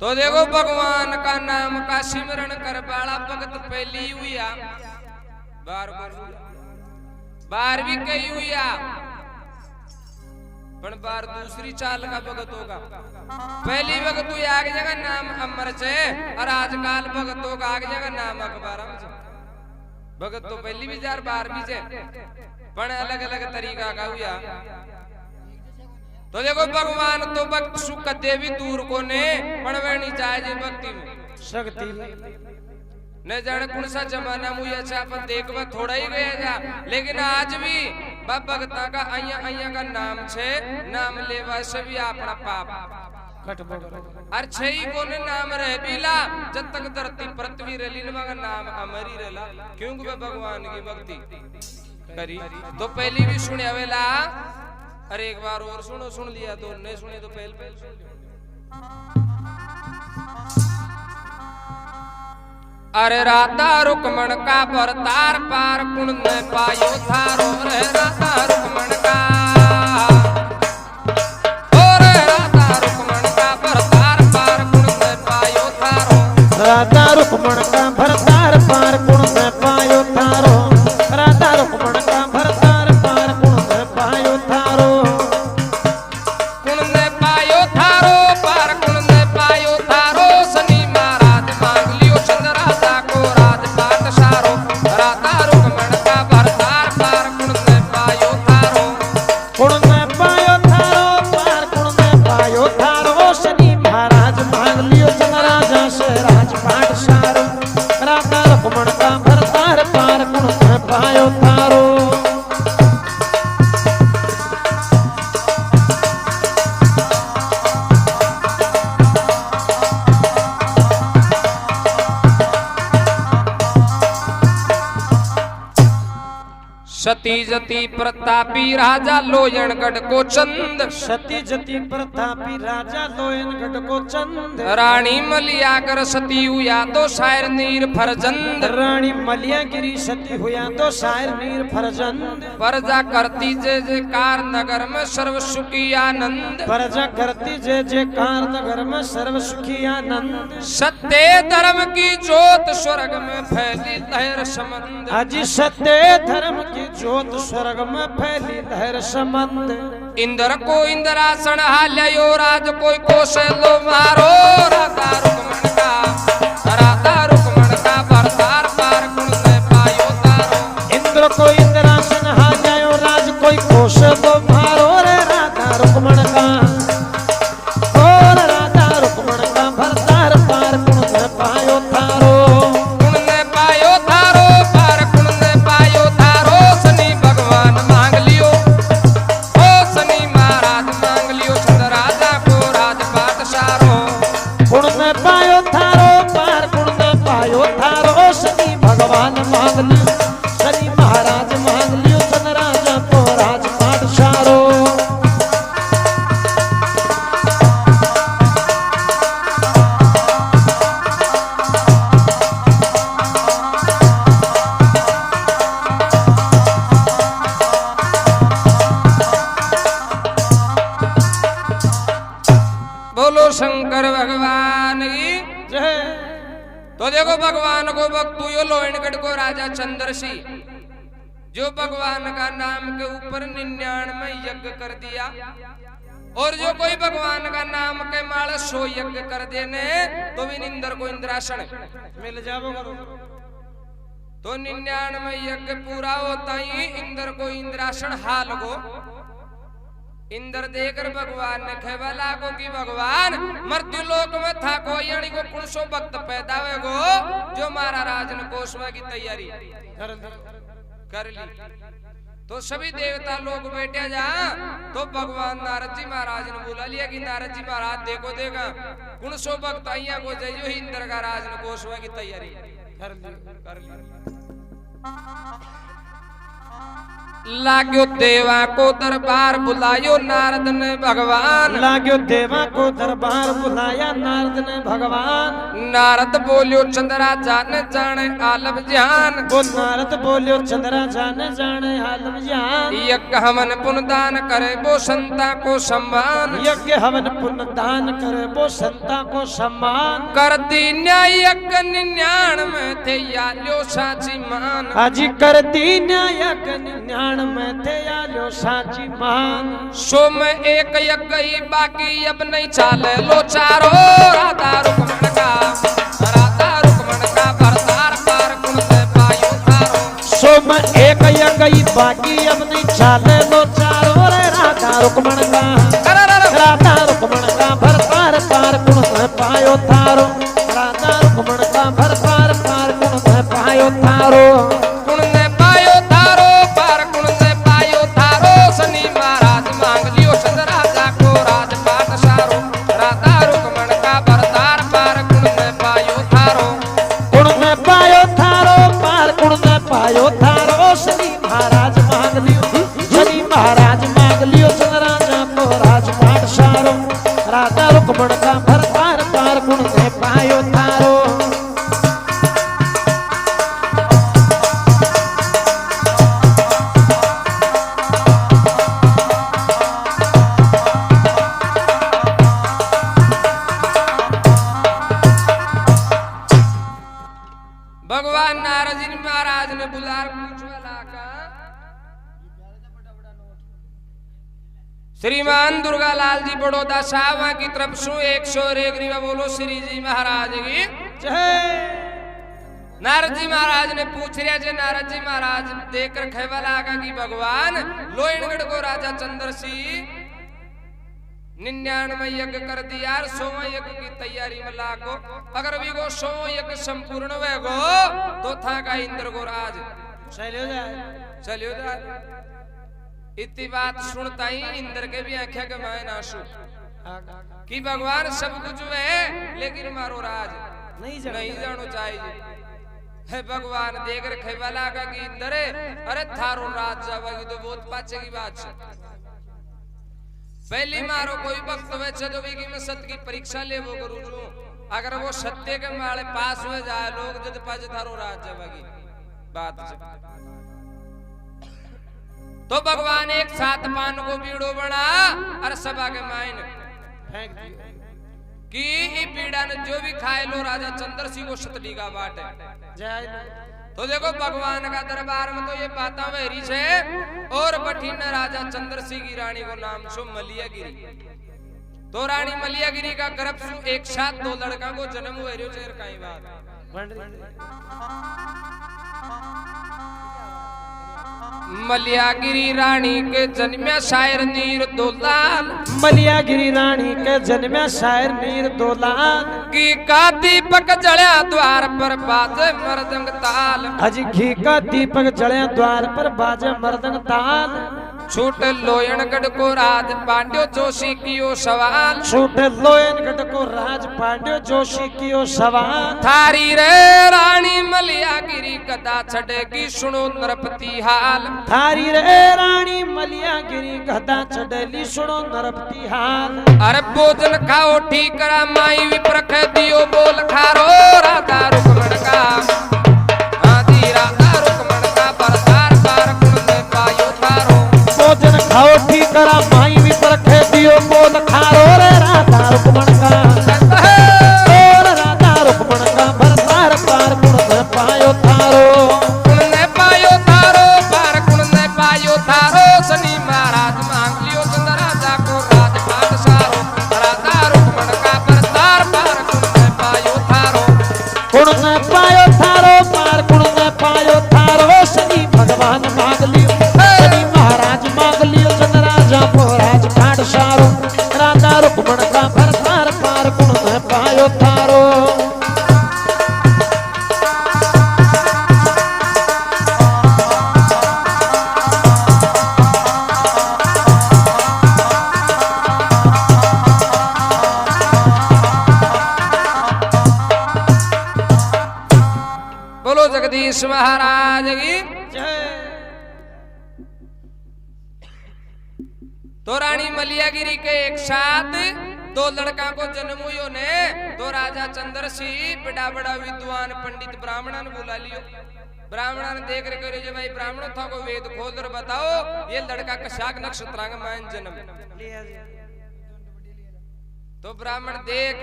तो देखो भगवान का नाम का सिमरण कर वाला भगत पहली हुआ बार भी कही हुआ पण बार दूसरी चाल का भगत होगा। पहली भगत हुई आगे जगह नाम अमर से और आजकल भगत होगा आगे जगह नाम अखबार भगत तो पहली भी जार बार भी से पण अलग अलग तरीका का हुआ। तो देखो भगवान तो भक्त सुख देवी दूर को ने पण वही चाहे भक्ति में शक्ति न जाने कौन सा जमाना मुझे अच्छा अपन देखवा थोड़ा ही गया जा, लेकिन आज भी भगता का अया का नाम छे नाम लेवा से भी अपना पाप और छही को ने नाम रह बिला जब तक धरती पृथ्वी रली न नाम अमर ही रहला क्योंकि वह भगवान की भक्ति करी। तो पहली भी सुने वेला अरे एक बार और सुनो सुन लिया तो नहीं सुने तो पहले सुन लिया। अरे राधा रुकमण का भरतार पार कुण ने पायो थारो रे राधा रुकमण का और राधा रुकमण का भरतार पार कुण ने पायो थारो राधा रुकमण का भरतार पार कुण ने पायो थारो राधा रुकमण का भरतार पार कुण ने पायो थारो कुण ने पायो थारो पार कुण ने पायो थारो शनि महाराज मांग लियो चंद्रा को राजपाट सारो राधा रुकमण का भरतार पार कुण ने पायो थारो कुण ने पायो थारो पार कुण ने पायो थारो शनि महाराज मांग लियो चंद्रा से राजपाट सारो राधा रुकमण का भरतार पार कुण ने पायो थारो। सती जति प्रतापी राजा लोयणगढ़ को चंद सती जति प्रतापी राजा लोयणगढ़ को चंद रानी मलियागर सती हुआ तो शायर नीर फरजंद रानी मलियागिरी सती हुआ तो शायर नीर फरजंद प्रजा करती जय जयकार नगर में सर्व सुखी आनंद प्रजा करती जय जयकार नगर में सर्व सुखी आनंद सत्य धर्म की जोत स्वर्ग में फैली लहर समंद अजी सत्य धर्म की ज्योत स्वर्ग में फैली लहर समंद इंद्र को इंद्रासन हाल्यो राज कोई कोसे लो मारो राधा रुकमण का भरतार पार कुण ने पायो थारो इंद्र को इंद्रासन हाल्यो राज कोई कोसे लो मारो रे राधा रुकमण का और राधा रुकमण का भरतार पार कुण ने पायो थारो कुण ने पायो थारो पार कुण ने पायो थारो शनि भगवान मांग लियो ओ शनि महाराज मांग लियो चंद्र राजा को राजपाट सारो कुण ने पायो थारो पार कुण ने पायो थारो शनि भगवान मांग लियो शनि महाराज मांग लियो चंद्र राजा को राजपाट सारो। बोलो शंकर भगवान की जय। तो देखो भगवान को भक्त यो लोहणगढ़ को राजा चंद्रसी जो भगवान का नाम के ऊपर 99 यज्ञ कर दिया और जो कोई भगवान का नाम के माल 100 यज्ञ कर देने तो भी इंद्र को इंद्रासन मिल जाओ करो तो 99 यज्ञ पूरा होता ही इंद्र को इंद्रासन हाल को इंद्र देकर भगवान ने खेवला को कि भगवान मृत्यु लोक में था को यानी को कुणसो भक्त पैदा हुए गो जो मारा राजन कोसवा की तैयारी कर ली। तो सभी देवता लोग बैठे जा तो भगवान नारद जी महाराज ने बोला लिया कि नारद जी महाराज देखो देगा कुणसो भक्त अइया को जो इंद्र का राजन कोसवा की तैयारी कर ली। लाग्यो देवा को दरबार बुलायो नारद ने भगवान। लाग्यो देवा को दरबार बुलाया नारद ने भगवान। नारद बोलियो चंद्रा जाने जाने आलम जान। वो नारद बोलियो चंद्रा जाने जाने आलम जान। यज्ञ हवन पुण्य दान करे वो संता को सम्मान। यज्ञ हवन पुण्य दान करे वो संता को सम्मान। कर दीन्या यज्ञ 99 थे याल्यो साची मान। हाजी कर दीन्या यज्ञ 99 में थे आलो साची मान। सो में एक यज्ञ ही बाकी अब नहीं चाले लो चारो। राधा रुक्मण का भरतार पार गुण से पायो थारो। सो में एक यज्ञ ही बाकी अब नहीं चाले लो चारो। रे राधा रुक्मण का भरतार पार गुण से पायो थारो। राधा रुक्मण का भरतार पार गुण से पायो थारो। शनि महाराज मांग लियो चंद्रा जा को राजपाट सारो। राधा रुक्मण का भरतार पार गुण में पायो थारो। गुण में पायो थारो पार गुण में पायो थारो। शनि महाराज मांग लियो शनि महाराज मांग लियो चंद्रा जा को राजपाट सारो। राधा रुक्मण का भरतार पार गुण में पायो थारो। भगवान नारद जी महाराज ने बुलार पूछवाला का श्रीमान दुर्गालाल जी बड़ौदा साहब की तरफ से 101 ग्रीवा बोलो श्री जी महाराज की जय। नारद जी महाराज ने पूछ रहा जे नारद जी महाराज देखकर खेवाला का कि भगवान लोहनगढ़ को राजा चंद्र सिंह 99 यज्ञ कर दिया 100 यज्ञ की तैयारी में लागो। अगर भी वो 100 यज्ञ संपूर्ण हुए गो तो था का इंद्र को राज चलियो जाए। इतनी बात सुनता ही इंद्र के भी आंखें के मायन आंसू कि भगवान सब कुछ है लेकिन मारो राज नहीं जानो चाहिए। है भगवान देख रखे वाला का कि इंद्र अरे थारो राज जावेगी तो बहुत पाचे की बात है। पहली मारो कोई भक्त वैसे तो भी कि मैं सत्य की परीक्षा ले वो करूँ जो अगर वो सत्य के मारे पास हुए जाए लोग जब पाजे थारो राज जावेगी बात तो भगवान एक साथ पान को बीड़ो बना और सभा के मायन फेंक दियो कि ई पीड़ा ने जो भी खाए लो राजा चंद्र सिंह को सतली का बाट है। जय। तो देखो भगवान का दरबार में तो ये बातें वेरी है। और बठीन राजा चंद्र सिंह की रानी को नाम सो मलियागिरी। तो रानी मलियागिरी का गर्भ सु एक साथ 2 लड़का को जन्म हुए रो चेर काई बात। मलियागिरी रानी के जन्म्या शायर नीर दोलाल। मलियागिरी रानी के जन्म्या शायर नीर दोलाल। की का दीपक जड़या द्वार पर बाजे मृदंग ताल। हजी घी का दीपक जड़या द्वार पर बाजे मृदंग ताल। छूट लोयनगढ़ को राज पांड्यो जोशी कियो सवाल। छूट लोयनगढ़ को राज पांड्यो जोशी कियो सवाल। थारी रे रानी मलियागिरी कदा छड़ेगी सुनो नरपति हाल। थारी रे रानी मलियागिरी कदा छड़ेली सुनो नरपति हाल। अरे भोजन खाओ ठीक करा माई विप्रख दियो बोल खारो। राधा रुक्मण का आदि राधा रुक्मण का बरसार पार गुण में पायो थारो। भोजन खाओ ठीक करा माई विप्रख दियो बोल खारो। रे राधा रुक्मण का राधा रुक्मण का बरसार पार गुण में पायो थारो। गुण में पायो थारो पार गुण में पायो थारो। शनि महाराज मांग लियो चंद्र राजा को राजपाट सारो। राधा रुक्मण का बरसार पार गुण में पायो थारो। गुण में पायो थारो पार गुण में पायो थारो। शनि भगवान मांग लियो शनि महाराज मांग लियो चंद्र राजा को राजपाट सारो। राधा रुक्मण का बरसार पार गुण में पायो थारो। बोलो जगदीश महाराज की जय। तो रानी मलियागिरी के एक साथ दो लड़का को जन्म हुई ने। तो राजा चंद्र सिंह बड़ा बड़ा विद्वान पंडित ब्राह्मणन बुला लियो। ब्राह्मणन देख रहे करो भाई ब्राह्मण था को वेद खोल कर बताओ ये लड़का कशाक नक्षत्र का मान जन्म। तो ब्राह्मण देख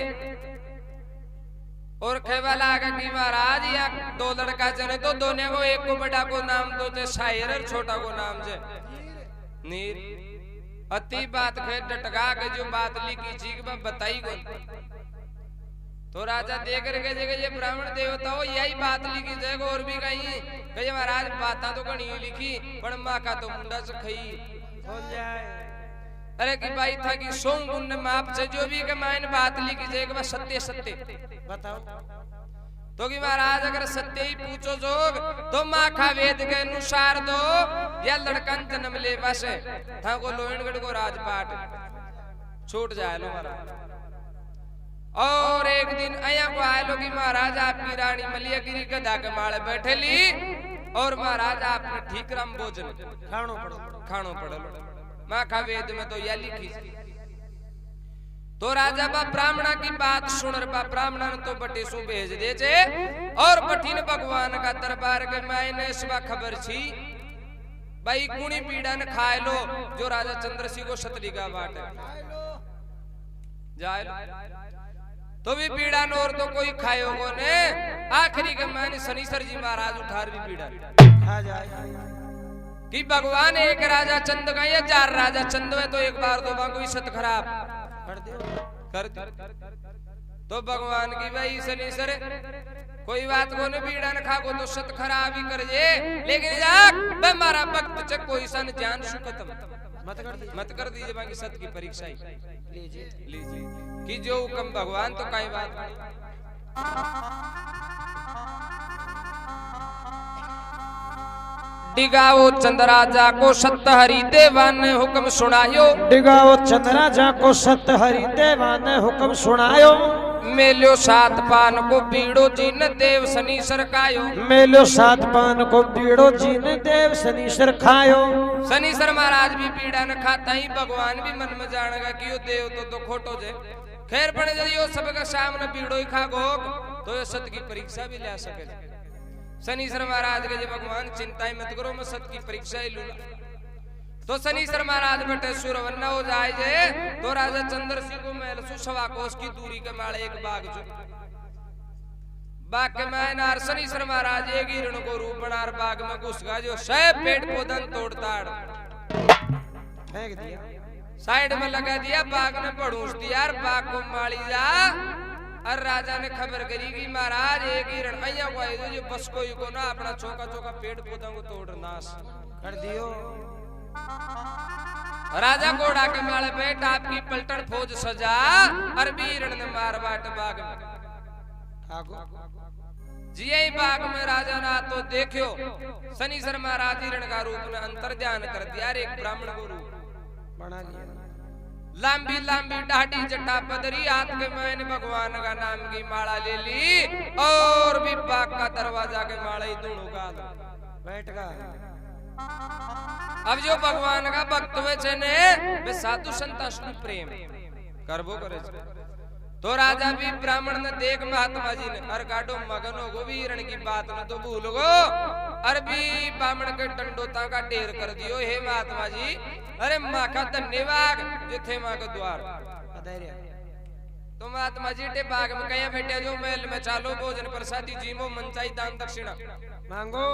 और कहवा लगा कि महाराज या दो लड़का जने तो दोनों को एक को बड़ा को नाम दो जे शायर और छोटा को नाम जे नीर। अति बात कहे डटका के जो बात लिखी चीज बताई गो। तो राजा देख रहे जगह ये ब्राह्मण देवता हो यही बात लिखी जगह और भी कहीं कहे महाराज बात तो घनी लिखी पर माँ का तो मुंडा से खई हो जाए। अरे कि भाई था कि सोम पुण्य माप से जो भी के मायने बात लिखी जाएगा सत्य सत्य बताओ। तो कि महाराज अगर सत्य ही पूछो जोग तो माँ का वेद के अनुसार दो या लड़कन जन्म ले बस था को लोहनगढ़ को राजपाट छूट जाए लो महाराज। और एक दिन आया को आए लो कि महाराज आपकी रानी मलियागिरी गधा के माले बैठे ली और महाराज आपने ठीक राम भोजन खानो पड़ो माँ का वेद में तो यह लिखी। तो राजा बा ब्राह्मणा की बात सुन बा ब्राह्मण तो बटे सु भेज दे चे और बठीन भगवान का दरबार के मैंने इसवा खबर छी भाई कुणी पीड़ा न खाए लो जो राजा चंद्र सिंह को सतरी का बाट जाए तो भी पीड़ा न और तो कोई खायो को ने आखिरी के मैंने शनिश्वर जी महाराज उठार भी पीड़ा खा जाए कि भगवान एक राजा चंद का या चार राजा चंद में तो एक बार तो कोई सत खराब कर दे। तो भगवान की भाई शनिश्वर कोई बात को न पीड़ा न खा को तो सत खराब ही कर जे लेकिन जाक हमारा भक्त च कोई सन जान सुखतम मत कर दीजिए बाकी सत की परीक्षा लीजिए कि जो हुक्म भगवान तो कई बात नहीं। डिगाओ चंद्राजा को सत्यहरि देवा ने हुक्म सुनायो। डिगाओ चंद्राजा को सत्यहरि देवा ने हुक्म सुनायो। मेलो सात पान को पीड़ो जी ने देव शनिश्वर खायो। मेलो सात पान को पीड़ो जी ने देव शनिश्वर खायो। शनिश्वर महाराज भी पीड़ा न खाता ही भगवान भी मन में जानेगा कि यो देव तो खोटो जे खैर पड़े जो सबका सामने पीड़ो ही खा गो तो ये सत की परीक्षा भी ले सके। शनिश्वर महाराज के जब भगवान चिंता ही मत करो मैं सत की परीक्षा ही लूंगा। तो शनिश्वर महाराज बटे सुरवन्ना हो जाए जे तो राजा चंद्र सिंह को महल सु सवा कोस की दूरी के माले एक बाग जो बाग के मैनार शनिश्वर महाराज एक हिरण को रूप बनार बाग में घुस गया जो सब पेड़ पौधन तोड़ताड़ फेंक दिया साइड में लगा दिया बाग ने पड़ूस दिया बाग को माली जा। और राजा ने खबर करी कि महाराज एक हिरण अया को आए जो बस कोई को ना अपना चौका चौका पेड़ पौधों को तोड़ नाश कर दियो। राजा घोड़ा के माले बैठ आपकी पलटन फौज सजा और हिरण ने मार बाट बाग में जी बाग में राजा ना तो देखियो शनिश्वर महाराज हिरण का रूप में अंतर ध्यान कर दिया एक ब्राह्मण को रूप बना लिया। लंबी लंबी डाढ़ी जटा पदरी हाथ के मैंने भगवान का नाम की माला ले ली और भी बाग का दरवाजा के माला ही दोनों का बैठ गया। अब जो भगवान का भक्त वे ने वे साधु संत असली प्रेम करबो करे। तो राजा भी ब्राह्मण ने देख महात्मा जी ने हर काटो मगन हो गो वीरण की बात न तो भूल गो अरबी ब्राह्मण के डंडोता का ढेर कर दियो। हे महात्मा जी अरे माँ का धन्यवाद जो थे माँ के द्वार। तो महात्मा जी टे बाग में कहीं बैठे जो महल में चालो भोजन प्रसादी जीमो मनचाई दान दक्षिणा मांगो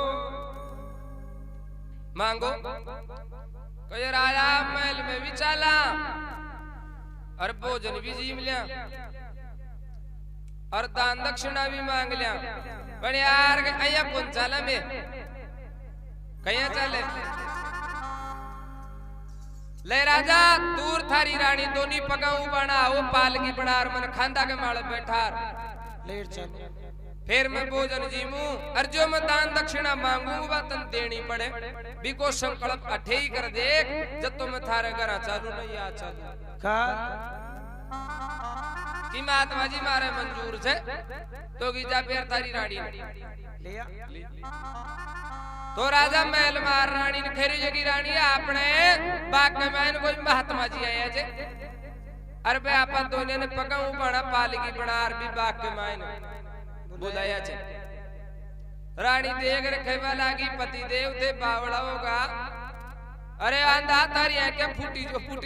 मांगो कहे राजा महल में भी चाला और भोजन भी जीम लिया और दान दक्षिणा भी मांग लिया पर यार अया कौन चाला में कहीं चाले ले राजा दूर थारी रानी दोनी पकाऊ बना वो पाल की बनार मन खांदा के माले बैठार लेट चल फिर मैं भोजन जीमू और जो मैं दान दक्षिणा मांगू तन देनी पड़े बिको संकल्प अठे ही कर देख जब तो मैं थारे घर चालू नहीं आ चालू कि महात्मा जी मारे मंजूर से तो गीजा पेर थारी रानी लिया तो राजा महल मार रानी ने खेरी जगी रानी आपने बाग में कोई महात्मा जी आया जे अरे बे आपा दोने ने पकाऊ बना पालकी बना अरबी बाग के मायने बुलाया छे रानी देख रखे वाला की पति देव थे बावड़ा होगा अरे आंधा तारी क्या फूटी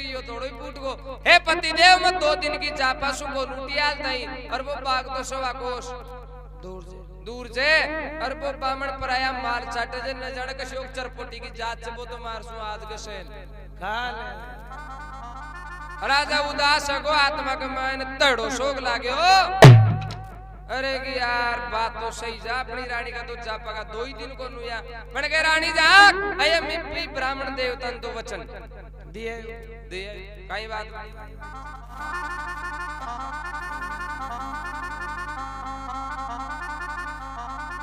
जो थोड़ी फूट गो हे पति देव मत 2 दिन की चापा सुको लूटियाल नहीं और वो बाग तो सवा कोस दूर से और वो बामण पराया मार चाटे जे न जाने के शोक चरपोटी की जात से वो तो मार सु आज के सेल राजा उदास गो आत्मा के मायने तड़ो शोक लागे हो अरे कि यार बात तो सही जा अपनी रानी का तो चापा का 2 ही दिन को नुया बन के रानी जाग अये मिप्पी ब्राह्मण देवतन तो वचन दिए कई बात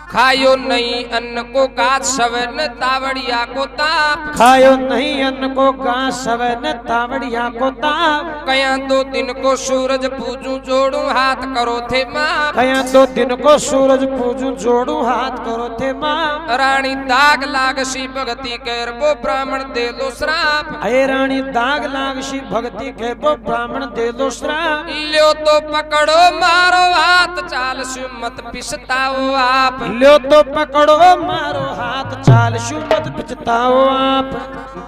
खायो नहीं अन्न को गाछ सवन तावड़िया को ताप खायो नहीं अन्न को गाछ सवन तावड़िया को ताप कया 2 दिन को सूरज पूजू जोड़ू हाथ करो थे माँ कया 2 दिन को सूरज पूजू जोड़ू हाथ करो थे माँ रानी दाग लाग सी भगती कर वो ब्राह्मण दे लो श्राप अये रानी दाग लाग सी भगती के वो ब्राह्मण दे लो श्राप लियो तो पकड़ो मारो हाथ चाल सु मत पिसताओ आप लियो तो पकड़ो मारो हाथ चाल शु मत पिछताओ आप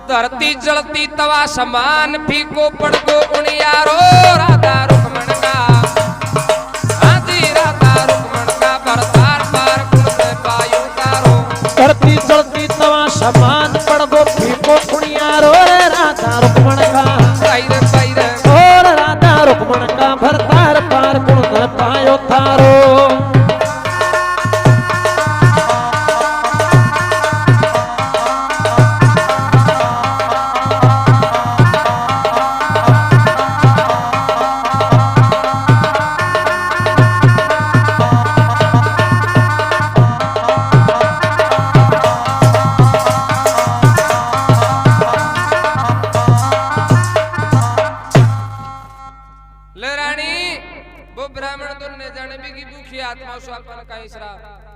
धरती जलती तवा समान फीको पड़ गो उनियारो राधा रुक्मण का आदि राधा रुक्मण का भरतार पार गुण में पायो तारो धरती जलती तवा समान पड़ गो फीको उनियारो रे राधा रुक्मण का पैर और राधा रुक्मण का भरतार पार गुण में पायो तारो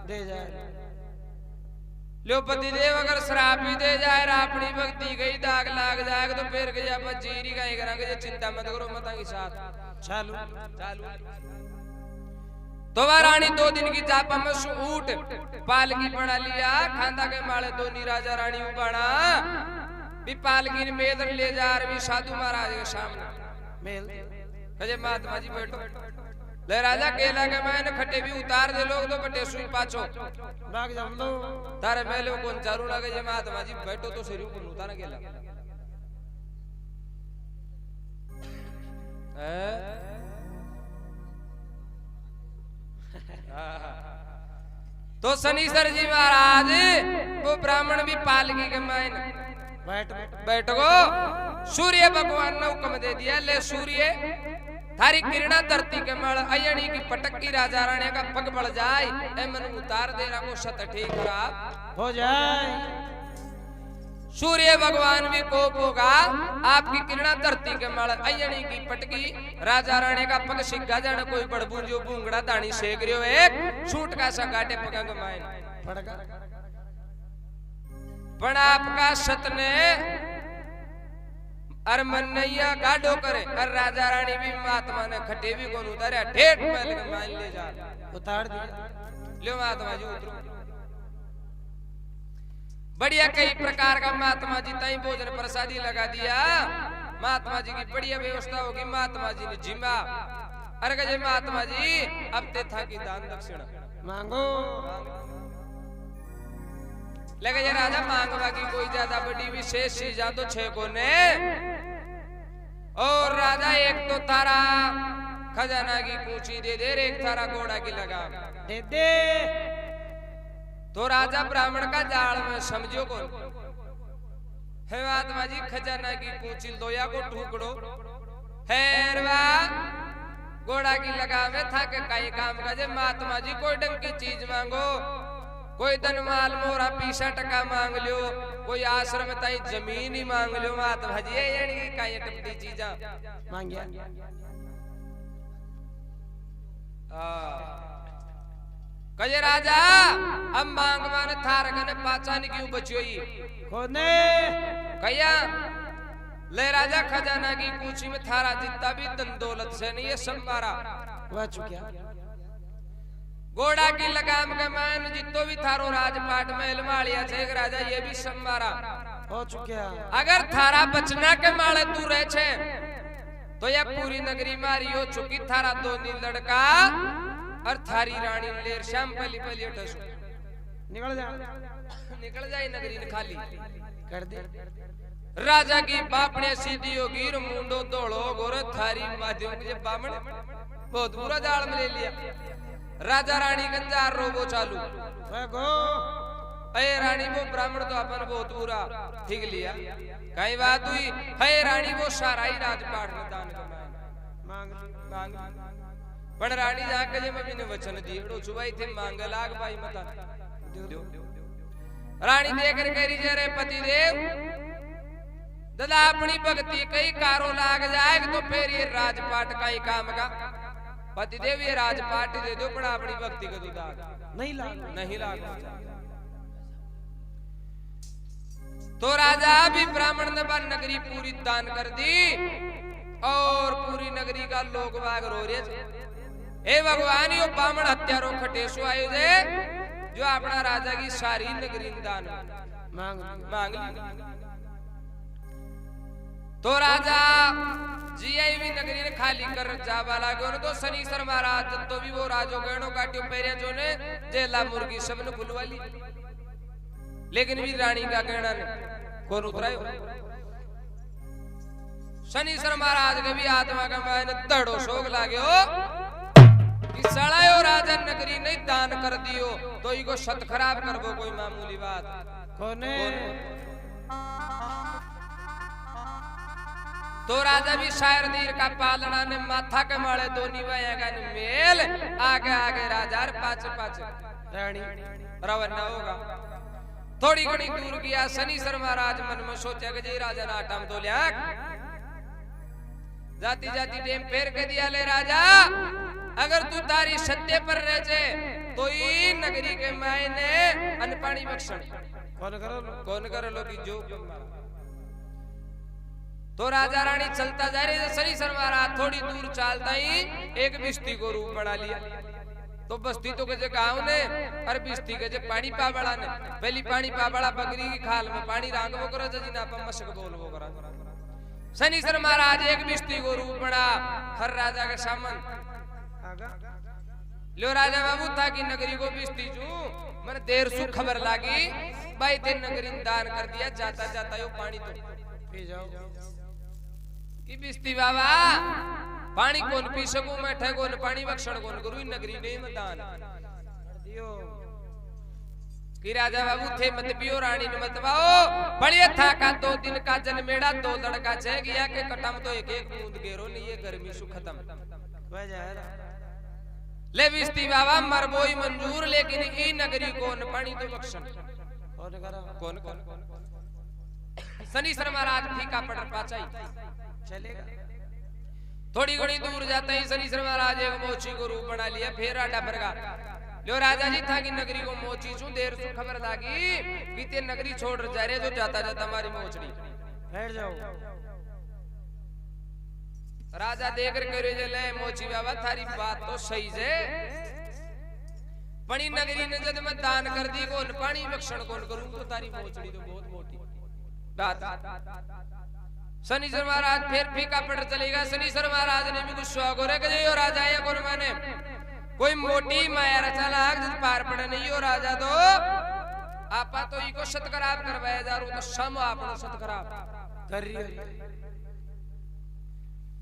दे जाए लो पति देव अगर श्राप भी दे जाए अपनी भक्ति गई दाग लाग जाएगा तो फिर गई आप जीरी का ही करेंगे चिंता मत करो मत के साथ चालू तो वह रानी 2 दिन की चापा में ऊट पालकी बना लिया खांदा के माले 2 राजा रानी बना भी पालकी ने मेदर ले जा रही साधु महाराज के सामने मेल कहे महात्मा जी बैठो ले राजा केला के मैंने खट्टे भी उतार दे लोग तो बटे सुई पाछो भाग जाम दो तारे मेले कौन चारू लगे जे महात्मा जी बैठो तो सिर ऊपर उतार केला तो शनीश्वर जी महाराज वो ब्राह्मण भी पालकी के मैंने बैठ गो सूर्य भगवान ने हुक्म दे दिया ले सूर्य थारी किरणा धरती के मल अयणी की पटकी राजा रानी का पग बढ़ जाए ए मन उतार दे रहा को सत ठीक खराब हो जाए सूर्य भगवान भी कोप होगा आपकी किरणा धरती के मल अयणी की पटकी राजा रानी का पग सिग्गा जाने कोई बड़बू जो बूंगड़ा दानी सेक रियो एक सूट का सा गाटे पगा गमाए पण आपका सत ने अर मनैया गाडो करे अर राजा रानी भी महात्मा ने खटे भी कौन उतारे ठेठ में लेके मान ले जा उतार दिया लो महात्मा जी उतरो बढ़िया कई प्रकार का महात्मा जी ताई भोजन प्रसादी लगा दिया महात्मा जी की बढ़िया व्यवस्था होगी महात्मा जी ने जिमा अरे कहे महात्मा जी अब ते था की दान दक्षिणा मांगो लगे ये राजा मांगवा की कोई ज्यादा बड़ी विशेष चीज तो 6 को ने और राजा एक तो तारा खजाना की कूची दे दे एक थारा घोड़ा की लगा दे दे तो राजा ब्राह्मण का जाल में समझो कौन है महात्मा जी खजाना की कूची लोया को टुकड़ो हैरवा घोड़ा की लगावे था के कई काम का जे महात्मा जी कोई ढंग की चीज मांगो कोई धन माल मोरा 20 टका मांग लियो कोई आश्रम ताई जमीन ही मांग लियो महात्मा जी यानी काई टपटी चीजा मांगिया कहे राजा अब मांग माने थार गने पाचान क्यों बचियोई कोने कया ले राजा खजाना की कुची में थारा जितना भी धन दौलत से नहीं है सब मारा हुआ चुका घोड़ा की लगाम के मान जितो भी थारो राजपाट महल मालिया छे राजा ये भी सब मारा हो चुका अगर थारा बचना के माले तू रहे छे तो यह पूरी नगरी मारी हो चुकी थारा दो नील लड़का और थारी रानी लेर श्याम पली पली ठसू निकल जाए नगरी ने खाली कर दे राजा की बापने सीधी होगी मुंडो दौड़ो गोरे थारी माध्यम के बामण बहुत बुरा जाल में ले लिया राजा रानी गंजार रोबो चालू गो अये रानी वो ब्राह्मण तो अपन बहुत बुरा ठीक लिया कई बात हुई है रानी वो सारा ही राजपाट में दान मांग पण रानी जाके जे मम्मी ने वचन दियो चुबाई थे मांग लाग भाई मता रानी देकर करी जे रे पति देव ददा अपनी भक्ति कई कारो लाग जाए तो फिर ये राजपाट का ही काम का पति देव ये राजपाट दे दो पण अपनी भक्ति को दुदा नहीं लाग तो राजा भी ब्राह्मण ने बन नगरी पूरी दान कर दी और पूरी नगरी का लोग बाग रो रहे हे भगवान यो बामण हत्यारो खटेसु आयो जे जो अपना राजा की सारी नगरी दान मांग ली तो राजा जी आई भी नगरी ने खाली कर जावा लागो ने तो शनीश्वर महाराज तो भी वो राजो गणो काटियो पेरिया जो ने जेला मुर्गी सब ने बुलवा ली लेकिन भी रानी का गहना ने कौन उतरायो शनीश्वर महाराज के भी आत्मा का मैंने तड़ो शोक लागे हो कि सड़ायो राजा नगरी नहीं दान कर दियो तो इको सत खराब करबो कोई मामूली बात कोने तो राजा भी शायर दीर का पालना ने माथा के माले दो निवाएगा ने मेल आगे आगे राजा पाचे रानी रवाना होगा थोड़ी घड़ी दूर गया शनीश्वर महाराज मन में सोचा कि जे राजा ना आटम तो लिया जाती जाती टेम फेर के दिया ले राजा अगर तू तारी सत्य पर रह जे तो ई नगरी के मायने अनपानी बख्शण कौन करो लो की जो तो राजा रानी चलता जा रही शनीश्वर महाराज थोड़ी दूर चलता ही एक बिस्ती को रूप बना लिया तो बस्ती तो के गाँव ने और बिस्ती के पानी पाबड़ा ने पहली पानी पाबड़ा बकरी की खाल में पानी रांग वो करो जी ना मशक बोल वो करा शनीश्वर महाराज एक बिस्ती को रूप बना हर राजा के सामन लो राजा बाबू था कि नगरी को बिस्ती चू मैंने देर सु खबर लागी भाई तेरे नगरी दान कर दिया जाता जाता यो पानी तो पी जाओ की बिस्ती बाबा पानी कौन पी सकूं मैं ठे कौन पानी बख्शण कौन करूं नगरी नहीं मदान दियो कि राजा बाबू थे मत पियो रानी ने मत बाओ बढ़िया था का 2 दिन का जन्मेड़ा 2 लड़का छे गया के कटम तो एक एक बूंद गेरो नहीं ये गर्मी सु खत्म ले बिस्ती बाबा मरबोई मंजूर लेकिन ई नगरी कौन पानी तो बख्शण कौन शनीश्वर महाराज फीका पड़ पाचाई चलेगा थोड़ी घड़ी दूर जाते ही शनीश्वर महाराज एक मोची को रूप बना लिया फिर आटा फरगा लो राजा जी था कि नगरी को मोची चू देर से खबर लागी कि ते नगरी छोड़ जा रहे जो जाता जाता हमारी मोचड़ी बैठ जाओ राजा देख कर ले मोची बाबा थारी बात तो सही है पणी नगरी ने जब मैं दान कर दी कौन पानी बख्शण कौन करूं तो तारी मोचड़ी तो बहुत मोटी बात शनीश्वर महाराज फिर फीका पड़ चलेगा शनीश्वर महाराज ने भी गुस्सा हो रे यो राजा या कौन माने कोई मोटी माया रचा लाग जिस पार पड़े नहीं हो राजा तो आपा तो इको सत खराब करवाया जा रो तो सम आपनो सत खराब कर रही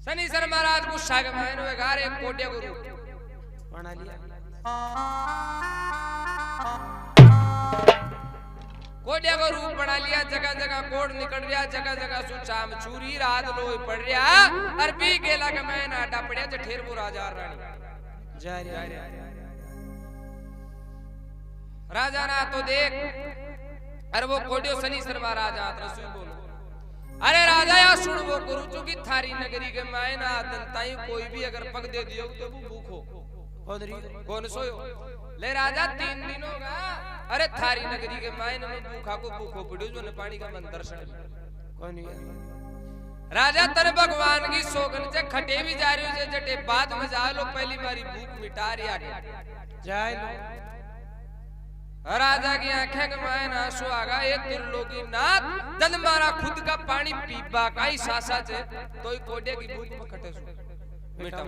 शनीश्वर महाराज गुस्सा के मायने में गारे कोटिया गुरु बना लिया कोटिया को रूप बना लिया जगह जगह कोड निकल रहा जगह जगह सुचाम चूरी रात लोई पड़ रहा अरबी गेला के मैन आटा पड़िया जठेर वो राजा रानी जा रहा राजा ना तो देख अरे वो कोटियो शनीश्वर महाराज आत रसू बोलो अरे राजा या सुन वो गुरु चुकी थारी नगरी के मैन आदन ताई कोई भी अगर पग दे दियो तो वो भूखो कौन सोयो? ले राजा 3 दिन होगा, अरे थारी नगरी के मायने में भूखा को भूखो पड़ो जो ने पानी का मन दर्शन कौन राजा तर भगवान की सोगन से खटे भी जा रही हो जटे बाद में जा लो पहली बारी भूख मिटा रही आगे जाए राजा की आंखें के मायने आंसू आगा ये त्रिलोकी नाथ जद मारा खुद का पानी पीबा काई सासा से तो कोडे की भूख में खटे सु मिटा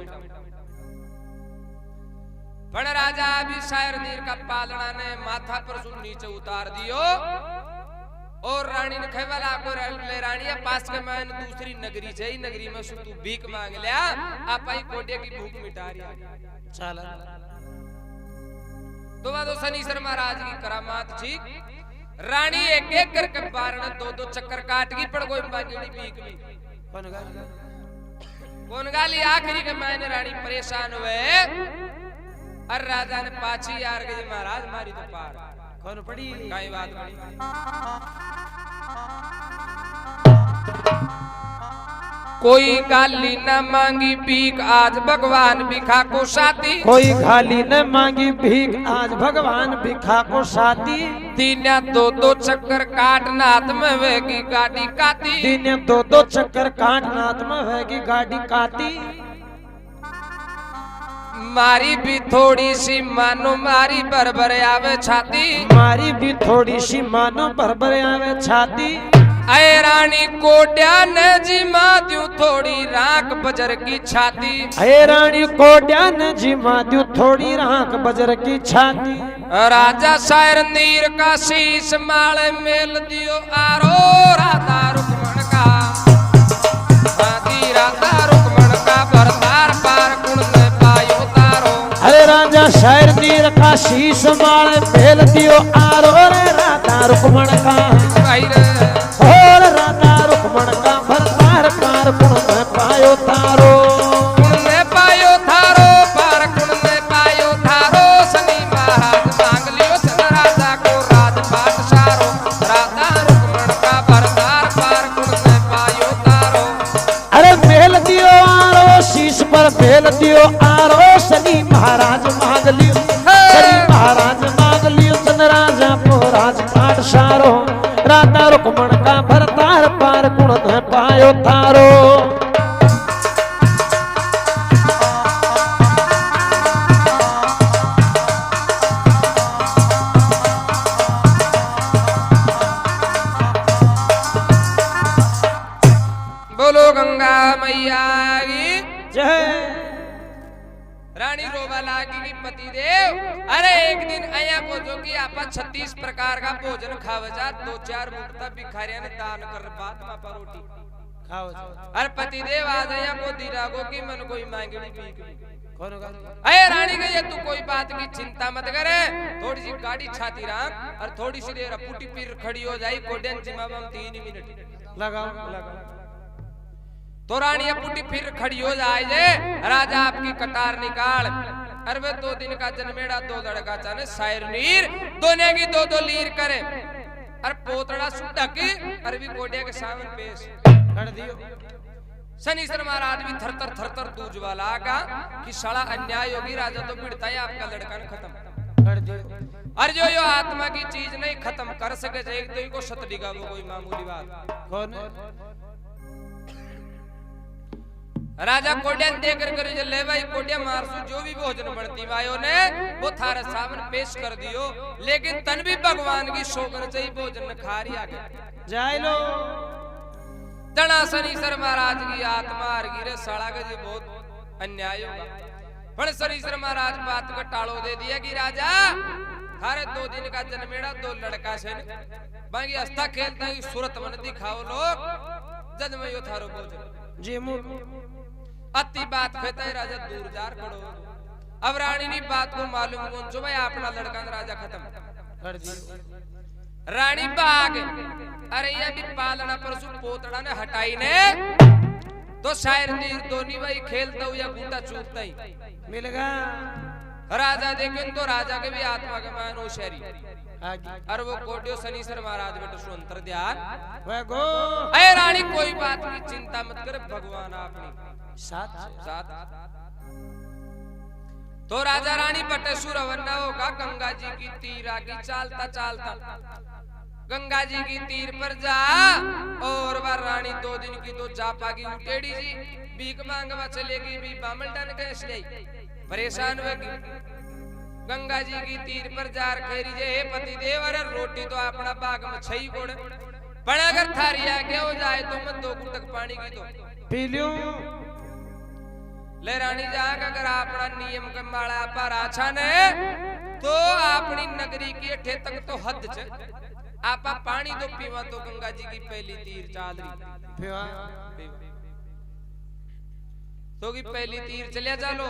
पण राजा अभी शायर नीर का पालना ने माथा पर सुन नीचे उतार दियो और रानी ने खेवला को ले रानी पास के मान दूसरी नगरी से ही नगरी में सु तू भीख मांग लिया आप ही कोडे की भूख मिटा रही चल तो शनिश्चर महाराज की करामात ठीक रानी एक एक करके बारण 2-2 चक्कर काट की पड़ कोई बागेड़ी भीख भी कौन गाली आखिरी के मैंने रानी परेशान हुए और राजा ने पाछी यार के महाराज मारी तो पार कौन पड़ी काई बात पड़ी कोई गाली न मांगी भीख आज भगवान भिखा को साथी कोई गाली न मांगी भीख आज भगवान भिखा को साथी 3-2 चक्कर काट नाथ में वेगी गाड़ी काटी 3-2 चक्कर काट नाथ में वेगी गाड़ी काटी मारी भी थोड़ी सी मानो मारी बरबर आवे छाती मारी भी थोड़ी सी मानो बरबर आवे छाती अय रानी कोड्या ने जी माद्यू थोड़ी राख बजर की छाती अय रानी कोड्या ने जी माद्यू थोड़ी राख बजर की छाती राजा शायर नीर का शीश माले मेल दियो आरो राधा रुक्मण का आदि राधा रुक्मण का भरतार पार कुण ने पायो तारो अरे राजा शायर नीर का शीश माले मेल दियो आरो रे राधा रुक्मण का और राधा रुक्मण का भरतार पार कुण ने पायो तारो पार कुण ने पायो थारो शनि महाराज मांग लियो सन राजा को राजपाट सारो राधा रुक्मण का भरतार पार कुण ने पायो तारो अरे मेल दियो आरो शीश पर मेल दियो आरो शनि महाराज मांग लियो शनि महाराज मांग लियो सन राजा को राजपाट सारो राधा रुक्मण का भरतार पार कुण ने पायो थारो बोलो गंगा मैया की जय रानी रोवा लागी की पति देव अरे एक दिन आया को जो कि आपा 36 प्रकार का भोजन खावजा 2-4 मुक्ता भिखारिया ने दान कर बात मापा रोटी खावजा अरे पति देव आज आया को दीरा को कि मन कोई मांगड़ी भीख कौन होगा अरे रानी कहिए तू कोई बात की चिंता मत करे थोड़ी सी गाड़ी छाती राम और थोड़ी सी देर पुटी पीर खड़ी हो जाई कोडेन जिमा में 3 मिनट लगाओ तो रानी पुटी फिर खड़ी हो जाए जे राजा आपकी कटार निकाल अरे 2 दिन का जन्मेड़ा 2 लड़का चाने शायर नीर दोने की 2-2 लीर करे अरे पोतड़ा सुट्टा की अरे भी कोडिया के सामने पेश कर दियो शनिश्चर महाराज भी थर-थर दूज वाला का कि साला अन्याय होगी राजा तो बिड़ता है आपका लड़का ने खत्म कर दियो अरे जो आत्मा की चीज नहीं खत्म कर सके एक तो को सतडिगा वो कोई मामूली बात कौन राजा कोडियन देकर कर ले भाई कोडिया मारसू जो भी भोजन बनती वायो ने वो थारे सामने पेश कर दियो लेकिन तन भी भगवान की शोकर से ही भोजन खा रही आगे जाए लो तना शनिश्चर महाराज की आत्मा गिरे सड़ा के जी बहुत अन्याय होगा पर शनिश्चर महाराज बात का टालो दे दिया कि राजा थारे 2 दिन का जन्मेड़ा 2 लड़का से बाकी अस्था खेलता है सूरत मन दिखाओ लोग जद में यो थारो भोजन जी अति बात कहता है राजा दूर जार खड़ो अब रानी ने बात को मालूम कौन जो भाई अपना लड़का राजा खत्म कर दी रानी भाग अरे ये भी पालना परसु पोतड़ा ने हटाई ने तो शायर नीर दोनी भाई खेलता हुआ गुंडा चूकता ही मिलेगा राजा देखें तो राजा के भी आत्मा के मान होशियारी और वो कोडियो शनिश्चर महाराज बेटा सुंतर ध्यान अरे रानी कोई बात की चिंता मत करे भगवान आपने साथ तो राजा रानी बटेश्वर रवाना होगा गंगा जी की तीर आगे चालता चालता गंगा जी की तीर पर जा और वह रानी 2 दिन की तो जा पागी उटेड़ी जी भीख मांगवा चलेगी भी बामलडन कैस ले परेशान होगी गंगा जी की तीर पर जार खेरी जे हे पति देव अरे रोटी तो अपना बाग में छई कोड़ पर अगर थारी आगे हो जाए तो मैं 2 घुटक पानी की तो पी लो ले रानी जाग अगर अपना नियम के माला पर आछा ने तो अपनी नगरी की अठे तक तो हद च आपा पानी तो पीवा तो गंगा जी की पहली तीर चादरी तो की पहली तीर चलिया चालो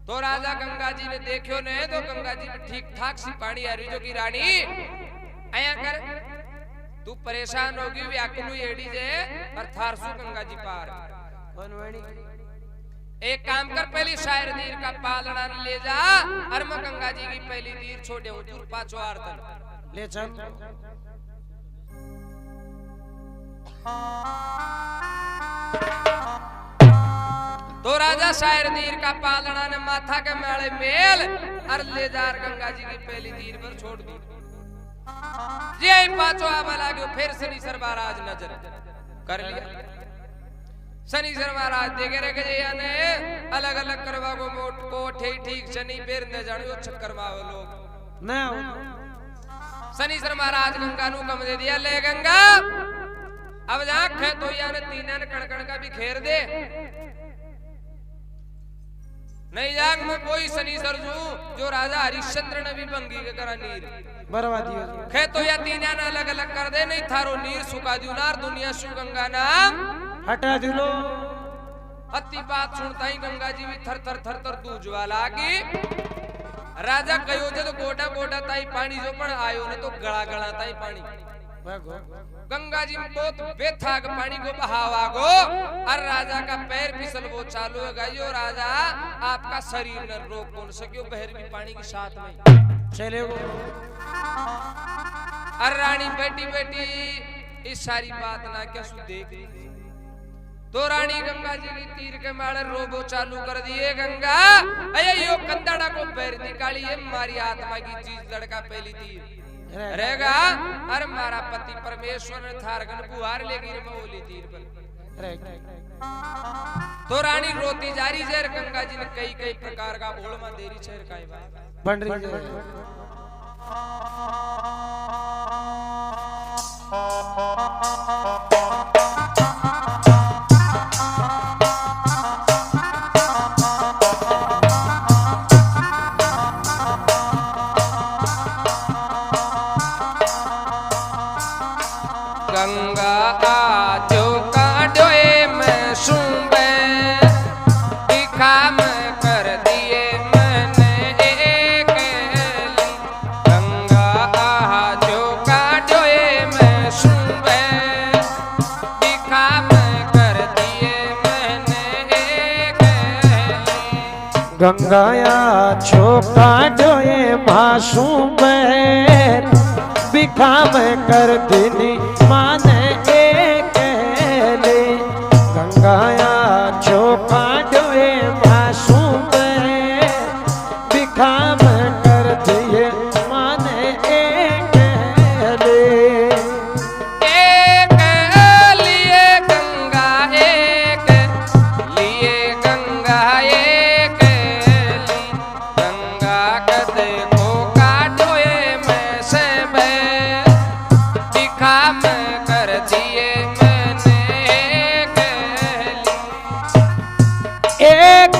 तो राजा गंगा जी ने देखियो ने तो गंगा जी में ठीक ठाक सी पानी आ रही जो की रानी आया कर तू परेशान होगी व्याकुल एड़ी जे और थारसू गंगा जी पार एक काम कर पहली शायर तीर का पालना ले जा और मैं गंगा जी की पहली तीर छोड़े हूं दूर पांचों आरतन ले चल तो राजा शायर तीर का पालना ने माथा के मेले मेल और ले जा गंगा जी की पहली तीर पर छोड़ दी जी पांचों आवा लागो फिर शनिश्वर महाराज नजर कर लिया शनिश्वर महाराज देखे रखे ने अलग अलग करवा को मोट को ठीक शनि पेर न जानियो चक्कर माव लोग ना शनिश्वर महाराज गंगा नु कम दे दिया ले गंगा अब जा खे तो याने तीनन कणकण का भी घेर दे नहीं जाग में कोई शनिश्वर जो राजा हरिश्चंद्र ने भी भंगी के करा नीर बर्बादी खे तो या तीनन अलग अलग कर दे नहीं थारो नीर सुका दियो नार दुनिया सु गंगा नाम हटा दिलो अति बात सुनता ही गंगा जी भी थर थर दूजवा लागी राजा कहो जो तो गोटा गोटा ताई पानी जो पण आयो ने तो गड़ा गड़ा ताई पानी गंगा जी में बहुत बेथाग पानी को बहावा गो और राजा का पैर फिसल वो चालू है गाइयो राजा आपका शरीर न रोक कौन सके बहर भी पानी के साथ में चले वो और रानी बेटी बेटी इस सारी बात ना क्या सु देख तो रानी गंगा जी की तीर के मारे रोबो चालू कर दिए गंगा अये यो कंदाड़ा को पैर निकाली है मारी आत्मा की चीज लड़का पहली तीर रहेगा अरे मारा पति परमेश्वर ने थारगन गुहार लेगी रे मौली तीर पर तो रानी रोती जारी जर गंगा जी ने कई कई प्रकार का ओळमा देरी छेर काई बात बन रही गंगा आजो काडोए मैं सुबे दिखा मैं कर दिए मैंने एक ली गंगा आजो काडोए मैं सुबे दिखा मैं कर दिए मैंने एक ली गंगाया छोका जोए मासूम बिखा में कर दिनी माने एक ले गंगाया छोका जोए मासूम बिखा में कर दिए माने एक ले एक लिए गंगा एक लिए गंगा एक ली गंगा कदे को काटोए मैं से दिखा मैं कर दिए मैंने एक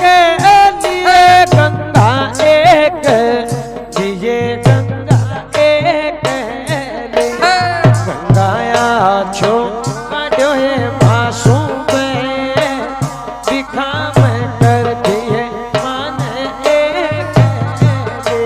लिए गंगा एक जिए गंगा एक ले गंगाया छो काटोए मासूम दिखा मैं कर दिए माने एक ले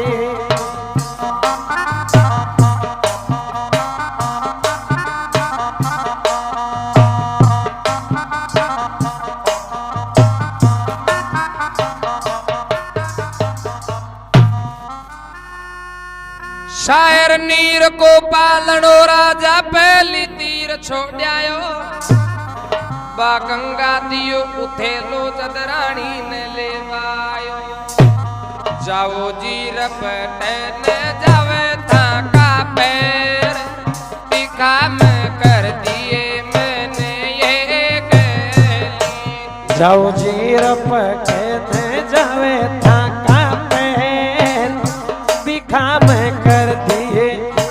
शायर नीर को पालनो राजा पहली तीर छोड़ायो बा गंगा दियो उठेलो जदरानी ने लेवायो जाओ जी रपटन जावे था का पैर दिखा में कर दिए मैंने ये गली। जाओ जी रपटन जावे था का पैर दिखा में कर दिए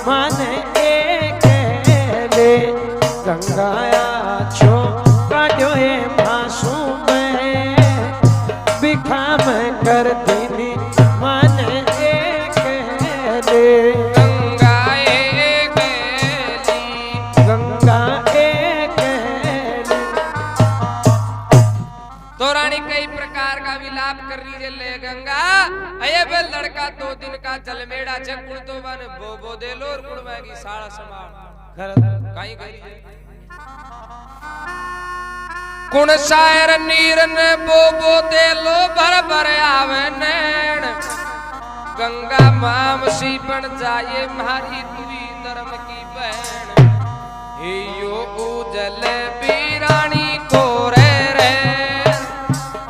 माने एक ले। गंगाया छो काट्यो ए मासूम बिखा में कर दी माने एक ले। गंगा एक ली, गंगा एक ले। तो रानी कई प्रकार का विलाप कर रही ले गंगा। अये बे लड़का 2 दिन का जलमेड़ा छे कुण तो वन बो दे लो और कुण में की साड़ा संभाल काई करी कुण शायर नीर ने बो दे लो भर आवे नैण। गंगा मामसी बन जाए मारी तुई धर्म की बहन। हे यो उजल बीरानी को रे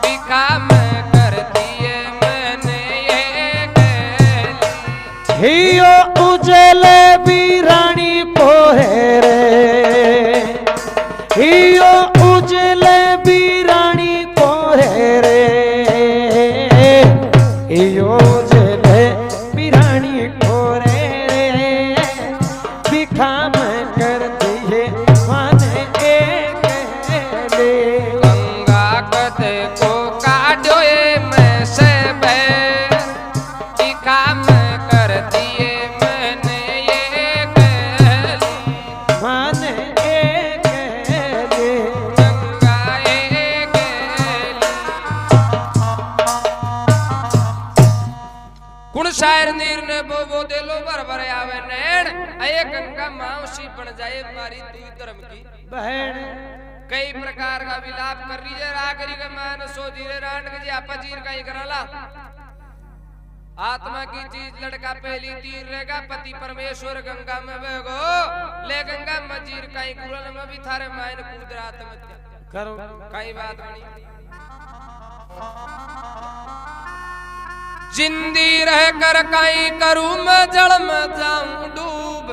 बिखा में कर दिए मैंने ये गली। हियो उजल बीरानी को रे हियो उजल बीरानी को रे हियो उजल बीरानी को रे बिखा में कर दिए माने एक ले। गंगा कद को काटो मैं से बैर बिखा में कर दिए मैंने ये गली। माने एक ले। गंगा एक गली। कुण शायर नीर ने बो दे लो भर आवे नैण। अये गंगा मावसी बन जाए मारी तू धर्म की बहन। कई प्रकार का विलाप कर रही है रागरी का मान सो जीरे रांड के जी आपा जीर कहीं कराला। आत्मा की चीज लड़का पहली तीर रहेगा पति परमेश्वर गंगा में बहगो ले गंगा मजीर कहीं कुरल में भी थारे मायन कूद रात में करो कई बात बनी। जिंदी रह कर कहीं करूं मैं जल में जाऊं डूब।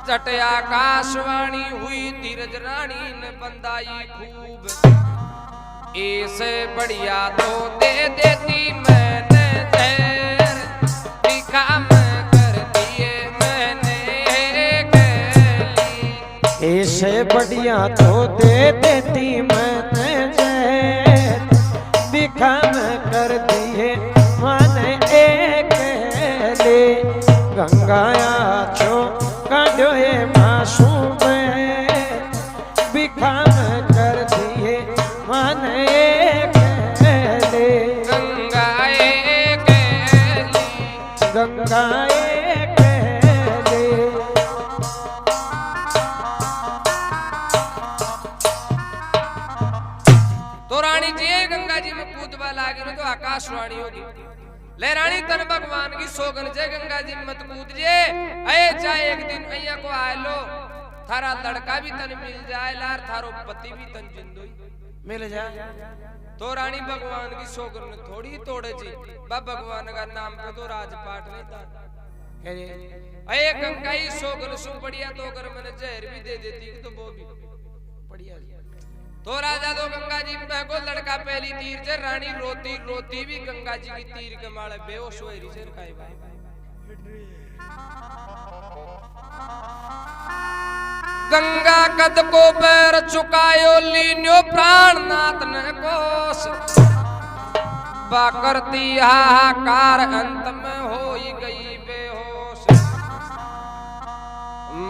जट आकाशवाणी हुई धीरज रानी ने बंदाई खूब। ऐसे बढ़िया तो दे देती मैंने देर दिखा में कर दिए मैंने एक गली। ऐसे बढ़िया तो दे देती मैंने जैर बिखा में कर दिए माने एक ले। गंगाया छो काटो ए मासूम बिखा में कर दिए माने एक ले। गंगा एक गली। गंगा एक ले। तो रानी जी गंगा जी में कूदवा लागे तो आकाशवाणी होगी ले रानी तन भगवान की सोगन जे गंगा जी मत कूद जे। अये चाहे एक दिन अय्या को आए लो थारा लड़का भी तन मिल जाए लार थारो पति भी तन जिंदोई मिल जाए। तो रानी भगवान की सोगन ने थोड़ी तोड़े जी बा भगवान का नाम पे तो राजपाट नहीं था। अये गंगा ही सोगन सु बढ़िया तो अगर मैंने जहर भी दे देती तो वो भी बढ़िया। तो राजा तो गंगा जी में को लड़का पहली तीर से रानी रोती रोती भी गंगा जी की तीर के मारे बेहोश हुई से रखाई भाई। गंगा कद को पैर चुकायो लीन्यो प्राणनाथ ने कोस। बाकरती हाहाकार अंत में हो गई बेहोश।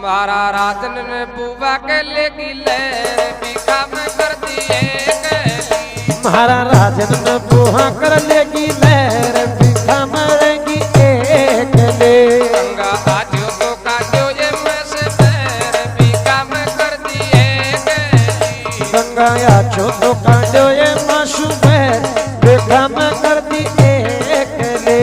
मारा राजन ने बुआ के लेगी लहर बिखा में कर दिए गली। महारा राजन ने बुआ कर लेगी लहर बिखा मरेगी एक ले। गंगा आजो तो काजो ये में से पैर बिखा में कर दिए गली। गंगा आजो तो काजो ये माशू पैर बिखा में कर दी एक ले।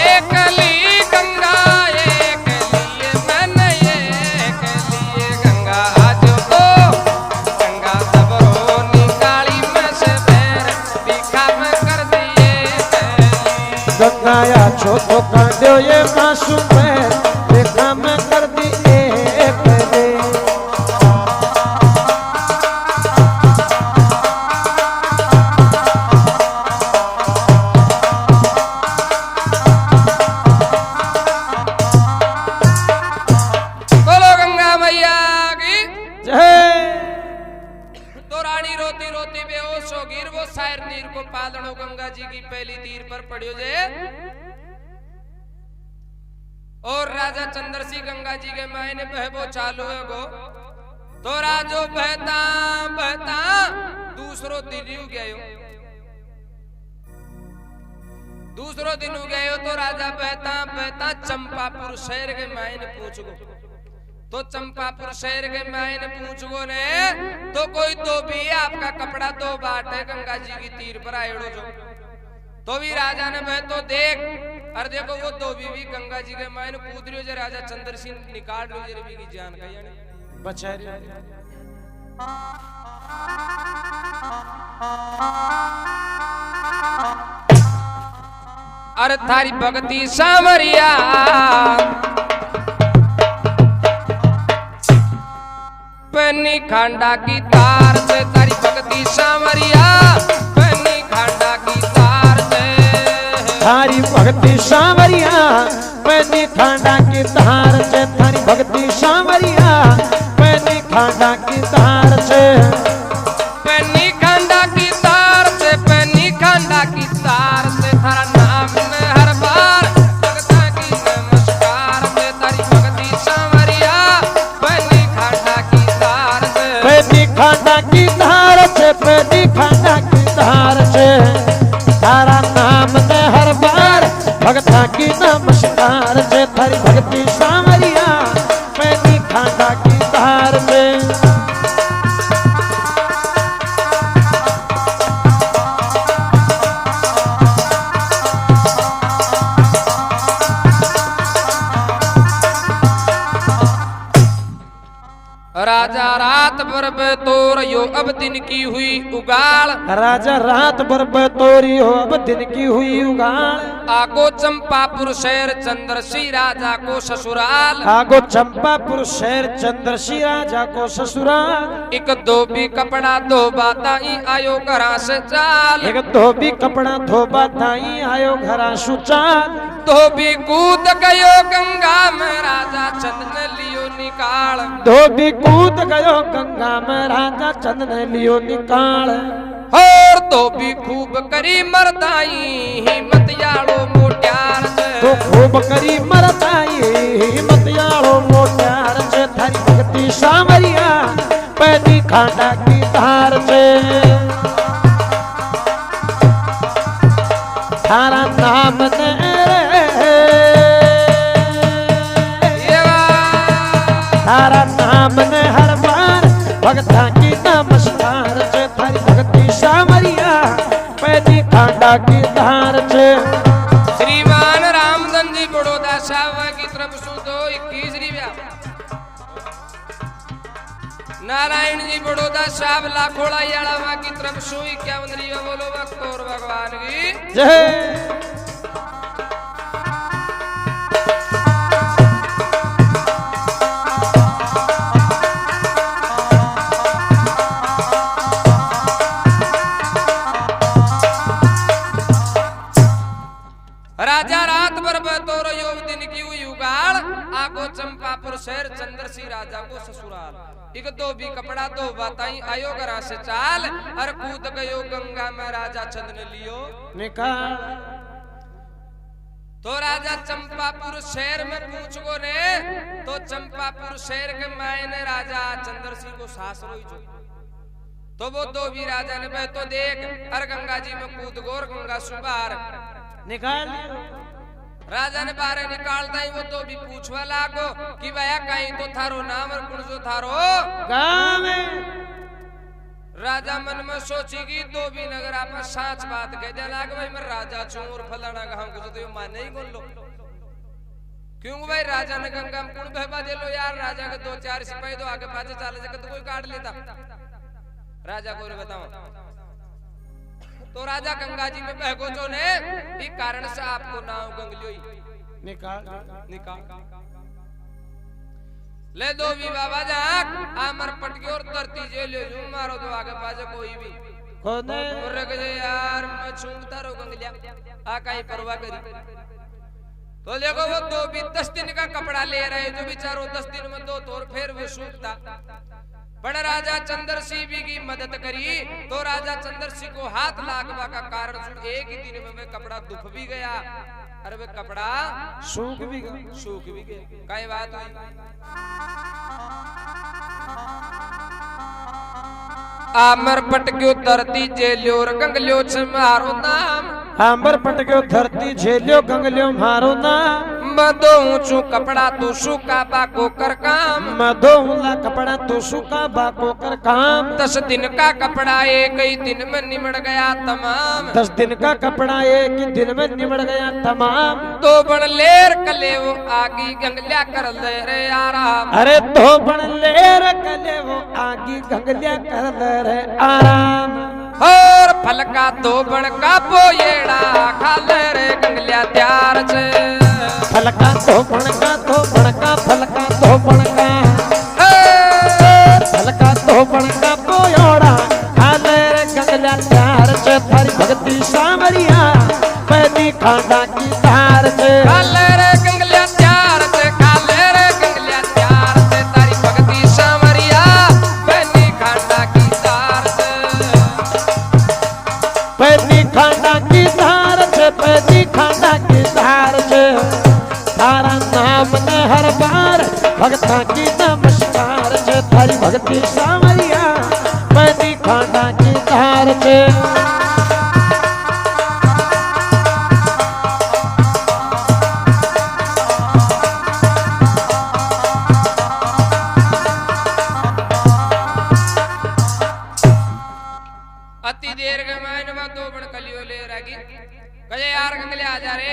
एक ली गंगा एक लिए मैंने एक लिए गंगा आजो तो गंगा सबरो निकाली में से पैर बिखा में कर दिए लगाया छो तो कांड्यो ये मासूम पैर देखा मैं कर दी एक दे बोलो गंगा मैया की जय। तो रानी रोती रोती बेहोश हो गिर वो शायर नीर को पालनो गंगा जी की पहली तीर पर पड़ियो जे और राजा चंद्रसी गंगा जी के मायने बहबो चालू है गो तो राजो बहता बहता दूसरो दिन यू गयो दूसरो दिन हो गयो तो राजा बहता बहता चंपापुर शहर के मायने पूछ गो तो चंपापुर शहर के मायने पूछ गो ने तो कोई तो भी आपका कपड़ा दो बाट है गंगा जी की तीर पर आएड़ो जो तो भी राजा ने बह तो देख और देखो वो तो भी गंगा जी के मायने कूद रही हो जे राजा चंद्र सिंह निकाल लो जे रवि की जान का यानी बचा अरे थारी भक्ति सामरिया पन्नी खांडा की तार से तारी भक्ति सामरिया पन्नी खांडा की तार से थारी भक्ति सामरिया पन्नी खांडा की तार से थारी भक्ति सामरिया पन्नी खांडा की तार से पन्नी खांडा की तार से पन्नी खांडा की तार से थारा नाम में हर बार भगता की नमस्कार से तारी भक्ति सामरिया पन्नी खांडा की तार से पन्नी खांडा की तार से पन्नी खांडा की तार से तारा नाम में हर बार भगता की नमस्कार से थारी भक्ति सामरिया पन्नी खांडा की तार से राजा रात भर बेतोर यो अब दिन की हुई उगाड़ राजा रात भर बतोरी हो अब दिन की हुई उगाड़ आगो चंपापुर शहर चंद्रसी राजा को ससुराल आगो चंपापुर शहर चंद्रसी राजा को ससुराल एक धोबी कपड़ा दो बाताई आयो घरा से चाल एक धोबी कपड़ा धोबा ताई आयो घरा सुचाल धोबी कूद गयो गंगा में राजा चंद ने लियो निकाल धोबी कूद गयो गंगा में राजा चंद ने लियो निकाल और धोबी खूब करी मरदाई हिम्मत याड़ो मोट्यार से तो खूब करी मरताई हिम्मत याड़ो मोट्यार से थारी भक्ति सामरिया पैदी खांडा की धार से थारा नाम ने तारा नाम ने हर बार भगता की नमस्कार से थारी भक्ति सामरिया पैदी खांडा की धार से श्रीमान रामधन जी बड़ौदा साहब की तरफ से 21 नारायण जी बड़ौदा साहब लाखोड़ा याड़ा की तरफ से 51 बोलो भक्त और भगवान की जय। राजा रात भर बतौर योग दिन की हुई उगाड़ आगो चंपापुर शहर चंद्रसी राजा को ससुराल एक दो भी कपड़ा दो बताई आयो घरा से चाल और कूद गयो गंगा में राजा चंद ने लियो निकाल तो राजा चंपापुर शहर में पूछ गो ने तो चंपापुर शहर के मायने राजा चंद्रसी को सास रोई जो तो वो दो भी राजा ने बह तो देख अर गंगा जी में कूद गोर गंगा सुबार निकाल राजा ने बारे निकालता ही वो तो भी पूछवा लागो कि भैया कहीं तो थारो नाम और कुण जो थारो गाँव में राजा मन में सोचेगी तो भी नगर आप साच बात कह दे लाग भाई मैं राजा छू और फलाना गांव को तो माने ही बोल लो क्यों भाई राजा ने गंगा में कुण बहबा दे लो यार राजा के 2-4 सिपाही तो आगे पाछे चले जाके तो कोई काट लेता राजा को बताओ तो राजा गंगा जी में बहगोचो ने इस कारण से आपको नाव गंगलियोई निकाल ले दो भी बाबा जाक आमर पटके और तरती जे ले जू मारो तो आगे पाछे कोई भी कोने और गजे यार मैं छूंगता रो गंगलिया आ काई परवाह करी तो देखो वो दो भी 10 दिन का कपड़ा ले रहे जो बेचारो 10 दिन में दो तोर फिर वो सूखता पण राजा चंद्र सिंह भी की मदद करी तो राजा चंद्र सिंह को हाथ लागवा का कारण सुन एक ही दिन में वे कपड़ा दुख भी गया अरे वे कपड़ा सूख भी गया काई बात हुई आमर पटक्यो तरती जेलियो गंगलियो मारो नाम आंबर पटक्यो धरती झेलियो गंगलियो मारो नाम मदो ऊंचू कपड़ा तो सूखा बाको कर काम मधो ऊला कपड़ा तो सूखा बाको कर काम 10 दिन का कपड़ा एक ही दिन में निमड़ गया तमाम 10 दिन का कपड़ा एक ही दिन में निमड़ गया तमाम दो बण लेर कले वो आगी गंगलिया कर ले रे आराम अरे दो बण लेर कले वो आगी गंगलिया कर ले रे आराम और फलका दो बण का पोयेड़ा खा ले रे गंगलिया त्यार छे फलका दो बण का फलका दो बण का फलका दो बण का पोयोड़ा खा ले रे गंगलिया त्यार छे थारी भक्ति सामरिया पैदी खांडा की धार छे खा ले रे गंगलिया त्यार छे खा ले रे गंगलिया त्यार छे तारी भक्ति सामरिया पैदी खांडा की धार छे पैदी खांडा की धार छे पैदी खांडा की धार छे तारा नाम ने हर बार भक्ता की नमस्कार छे थारी भक्ति सामरिया पैदी खांडा की धार छे अति देर के मायने में दो बण कलियो ले रागी कहे यार गंगले आ जा रे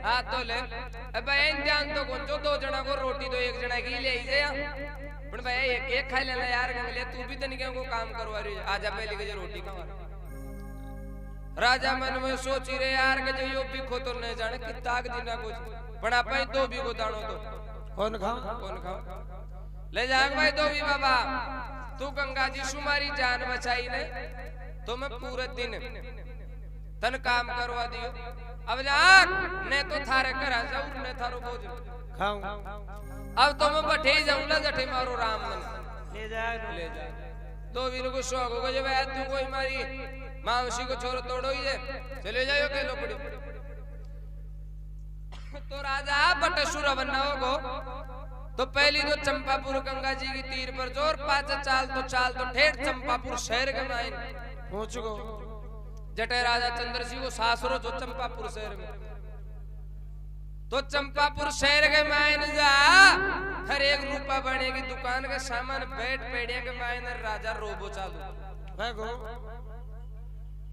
हाथ तो ले अब इन ध्यान तो कौन जो 2 जना को रोटी तो 1 जना की ले ही जाया पण भाई एक खा लेना यार गंगले तू भी तनिक को काम करवा रही आजा पहले के रोटी खा राजा मन में सोची रे यार के जो यो भी खो तो न जाने किताक दिना कुछ पण आपई दो भी को दाणो तो कौन खा ले जाग भाई दो भी बाबा तू गंगा जी सुमारी जान बचाई ने तो मैं पूरे दिन तन काम करवा दियो अब जाग ने तो थारे करा जाऊ ने थारो भोजन खाऊं अब तो मैं बैठे जाऊं ला जठे मारो राम मन ले जा तो वीर को शौक होगा जब तू कोई मारी मावसी को छोरो तोड़ो ही है चले जाओ के लोपड़ी तो राजा बटसुर बनना होगो तो पहली तो चंपापुर गंगा जी की तीर पर जोर 5 चाल तो ठेठ चंपापुर शहर के मायन पहुंच गो जटे राजा चंद्र सिंह को सासरो जो चंपापुर शहर में तो चंपापुर शहर के मायन जा हर 1 रुपया बने की दुकान के सामान बैठ पेड़िया के मायन राजा रोबो चालू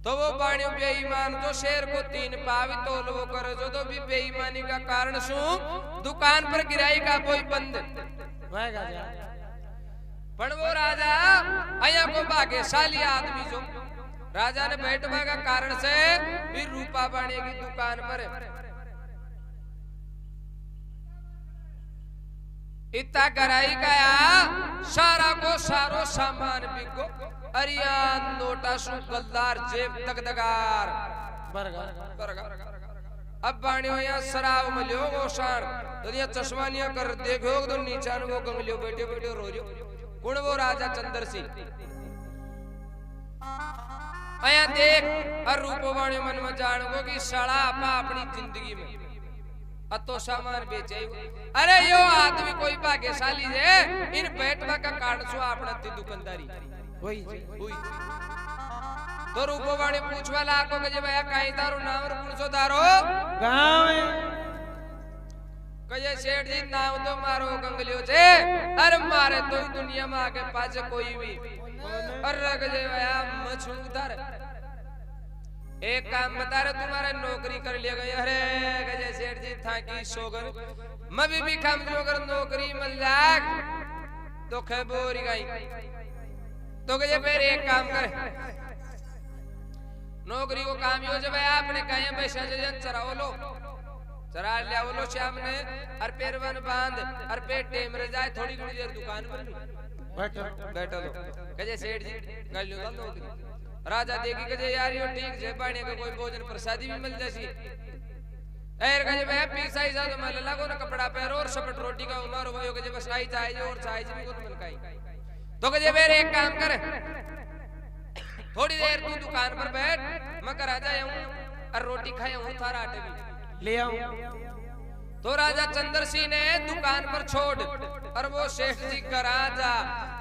तो वो बाणियों बेईमान तो शेर को 3 पावी तोल वो करे जो तो भी बेईमानी का कारण सु दुकान पर गिराई का कोई बंद पण वो राजा अया को भाग्यशाली आदमी जो राजा ने बैठवा का कारण से फिर रूपा बाणी की दुकान पर इतना गराई गया सारा को सारो सामान बिको अरियान नोटा सु गल्दार जेब दगदगार अब बाणियों यहाँ शराब मिलियो वो शान तो यहाँ चश्मानिया कर देखो तो नीचान वो गंगलियो बैठे बैठे रो रियो कौन वो राजा चंद्र सिंह अया देख और रूपवाणी मन में जान को कि सड़ा आपा अपनी जिंदगी में अतो सामान बेचे अरे यो आदमी कोई भाग्यशाली है इन बैठवा का कारण सो अपना दुकानदारी हुई तो रूपवाणी पूछवा लाको के जे भैया काई तारो नाम और पुनसो तारो गांव कहे सेठ जी नाम तो मारो गंगलियो छे अरे मारे तो दुनिया में आगे पाछे कोई भी और रग जे भैया मछुंदर एक काम बता रहे तुम्हारे नौकरी कर लिया गई अरे गजे सेठ जी था की सोगर मैं भी काम जो अगर नौकरी मिल जाए तो खबोरी गई तो गजे फिर एक काम करे नौकरी को काम यो जब आपने कहे पैसा जन चराओ लो चरा लिया वो लो श्याम ने अर पैर वन बांध अर पेट टेम रह जाए थोड़ी घड़ी देर दुकान पर बैठो लो कहे सेठ जी कर लो नौकरी राजा देखी कहे यार यो ठीक है बाणी का कोई भोजन प्रसादी भी मिल जासी एर कहे भाई पीसा ही तो मैं लगो ना कपड़ा पहनो और सपट रोटी का उमार हो कहे बस आई चाहिए और चाहिए भी को मिलकाई तो कहे मेरे एक काम कर थोड़ी देर तू दुकान पर बैठ मैं कर आ जाऊं और रोटी खाया हूं थारा आटे भी ले आऊं तो राजा चंद्र सिंह ने दुकान पर छोड़ और वो सेठ जी का राजा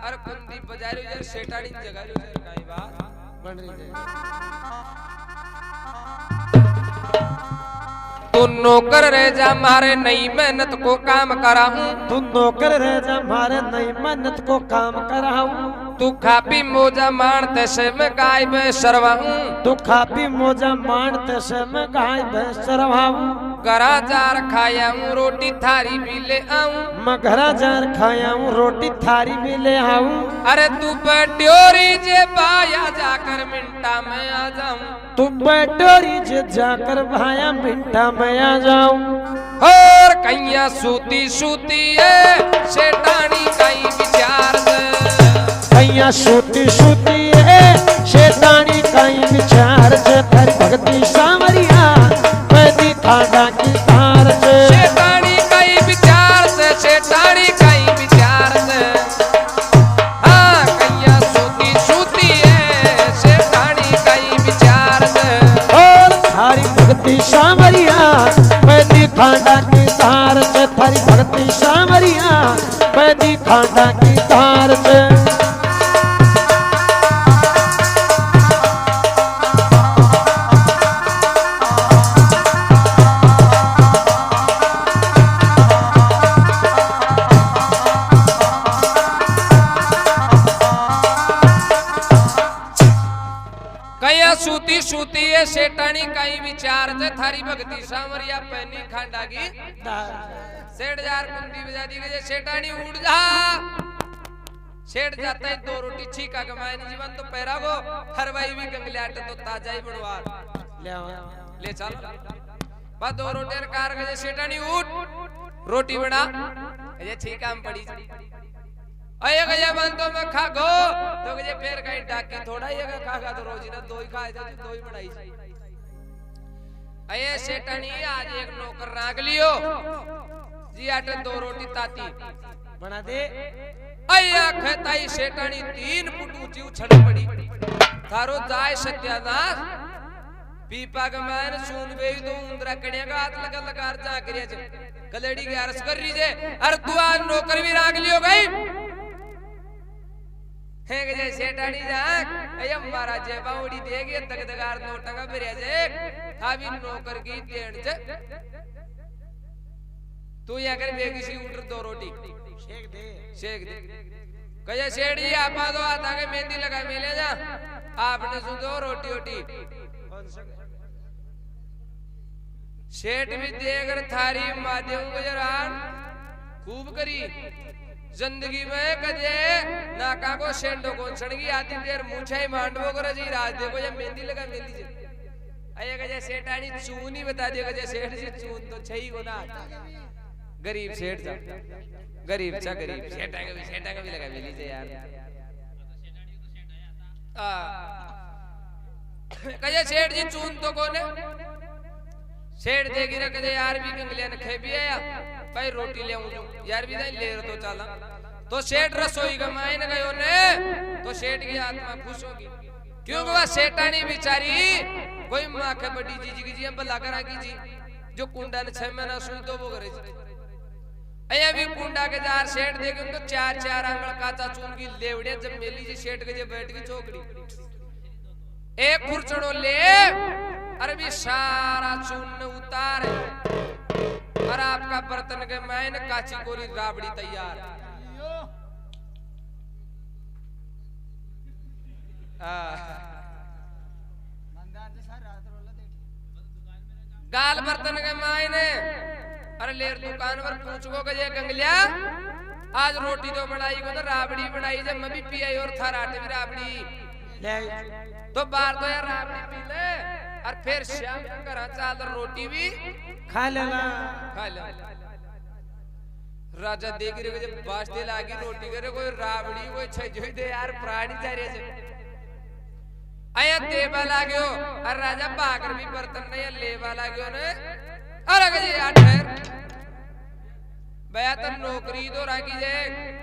और कुंदी बजारी जर सेठाड़ी जगह जो काई बात बन रही है तू नौकर रह जा मारे नई मेहनत को काम कराऊं तू नौकर रह जा मारे नई मेहनत को काम कराऊं तू खापी मोजा मारते से मैं गाय में सरवाऊं तू खापी मोजा मारते से मैं गाय में सरवाऊं घरा जार खाया हूँ रोटी थारी भी ले आऊं मैं घरा जार खाया हूँ रोटी थारी भी ले आऊं अरे तू बटोरी जे बाया जाकर मिंटा में आ जाऊं तू बटोरी जे जाकर भाया मिंटा में आ जाऊं और कैया सूती सूती है शेटानी कई विचार से कैया सूती सूती है शेतानी कई विचार से तेरी भक्ति सामरिया पैदी खाड़ा की धार से शेतानी कई विचार से शेतानी कई विचार से हाँ कैया सूती सूती है शेतानी कई विचार से और थारी भक्ति सामरिया पैदी खाड़ा की धार से थारी भक्ति सामरिया पैदी खाड़ा की धार से सूती सूती है सेठानी कई विचार से थारी भक्ति सामरिया पैनी खांडा की सेठ जार कुंदी बजा दी गई सेठानी उड़ जा सेठ जाता है दो रोटी छीका कमाए जीवन तो पैरा को हरवाई भी गंगले आटे तो ताजा ही बनवार ले चल बस दो रोटी कार गए सेठानी उठ रोटी बना ये छीका में पड़ी अये गया बन तो मैं खा गो तो गए फिर कहीं डाके थोड़ा ये खागा तो रोजी ना दो ही खाए थे दो ही बनाई अये सेठानी आज एक नौकर राग लियो जी आटे दो रोटी ताती बना दे अया खताई सेठानी 3 फुट ऊंची उछल पड़ी थारो जाय सत्यानाश पीपा का मैंने सुन गई तो उंदरा कड़िया का हाथ लगा लगा जा करिया कलेड़ी के अरस कर रही जे अरे तू आज नौकर भी राग लियो गई है के जे सेठानी जा अय महाराज जे बाउडी देगे तगदगार नोटंगा बेरिया जे हावी नौकर की देण जे तू या कर बेगी सी उठ दो रोटी शेक दे कहे सेठ जी आपा दो आता के मेहंदी लगा मिले जा आपने सुन दो रोटी ओटी सेठ भी देकर थारी माध्यम गुजरान खूब करी जिंदगी में कदे नाका को सेंडो को सड़गी आती देर मुछाई मांडवो कर जी राज देखो ये मेहंदी लगा मेहंदी जे अये कहे सेठानी चून ही बता दियो कहे सेठ जी चून तो छई को ना गरीब सेठ जा गरीब सा गरीब सेठा का भी लगा मिली जे यार कहे सेठ जी चून तो कोने सेठ देगी रे कहे यार भी गंगलिया ने खे भी आया भाई रोटी ले आऊं यार भी नहीं ले रहे तो चला तो सेठ रसोई का मायने गयो ने तो सेठ की आत्मा खुश होगी क्योंकि वह सेठानी बेचारी कोई मां के बड़ी जी की भला करा की जी जो कुंडा ने 6 महीना सुई तो वो करे अया भी कुंडा के जार सेठ देखे उनको 4 आंगल काचा चून की लेवड़े जब मेली जी सेठ के जे बैठ की चौकड़ी एक खुरचड़ो ले अरे भी सारा चून उतार और आपका बर्तन के मैन काची कोरी राबड़ी तैयार गाल बर्तन के मायने अरे लेर दुकान पर पूछो के ये गंगलिया आज रोटी तो बनाई को तो राबड़ी बनाई जब मैं भी पियाई और थार आटे भी राबड़ी ले तो बार तो यार राबड़ी पी ले और फिर शाम को घर चादर रोटी भी खा लेना खा ले। राजा देख रहे जब बास्ते लागी रोटी करे कोई राबड़ी कोई छजोई दे यार प्राणी जा रहे छे आया देवा लाग्यो और राजा बाकर भी बर्तन नहीं लेवा लाग्यो ने अरे गजे यार ठहर भैया तन नौकरी तो राखी जे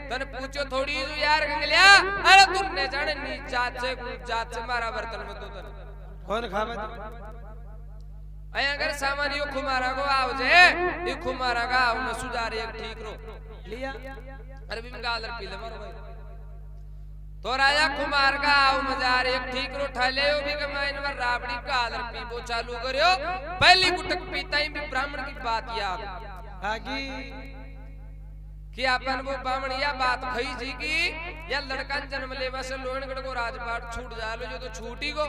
तन पूछो थोड़ी तू यार गंगलिया अरे तुमने जाने नी जात से मारा बर्तन में तो तन कौन खावे आया अगर सामान यो खुमारा को आओ जे ये खुमारा का आओ न सुधार एक ठीक रो लिया अरे भी गालर पी ले मारो भाई तो राजा कुमार का आओ मजार एक ठीक रो ठले हो भी कमाइन में राबड़ी गालर पीबो चालू करियो पहली गुटक पीता ही भी ब्राह्मण की बात याद आगी कि अपन वो बामणिया बात खई जी की या लड़का जन्म लेवा से लोहनगढ़ को राजपाट छूट जालो जो तो छूटी को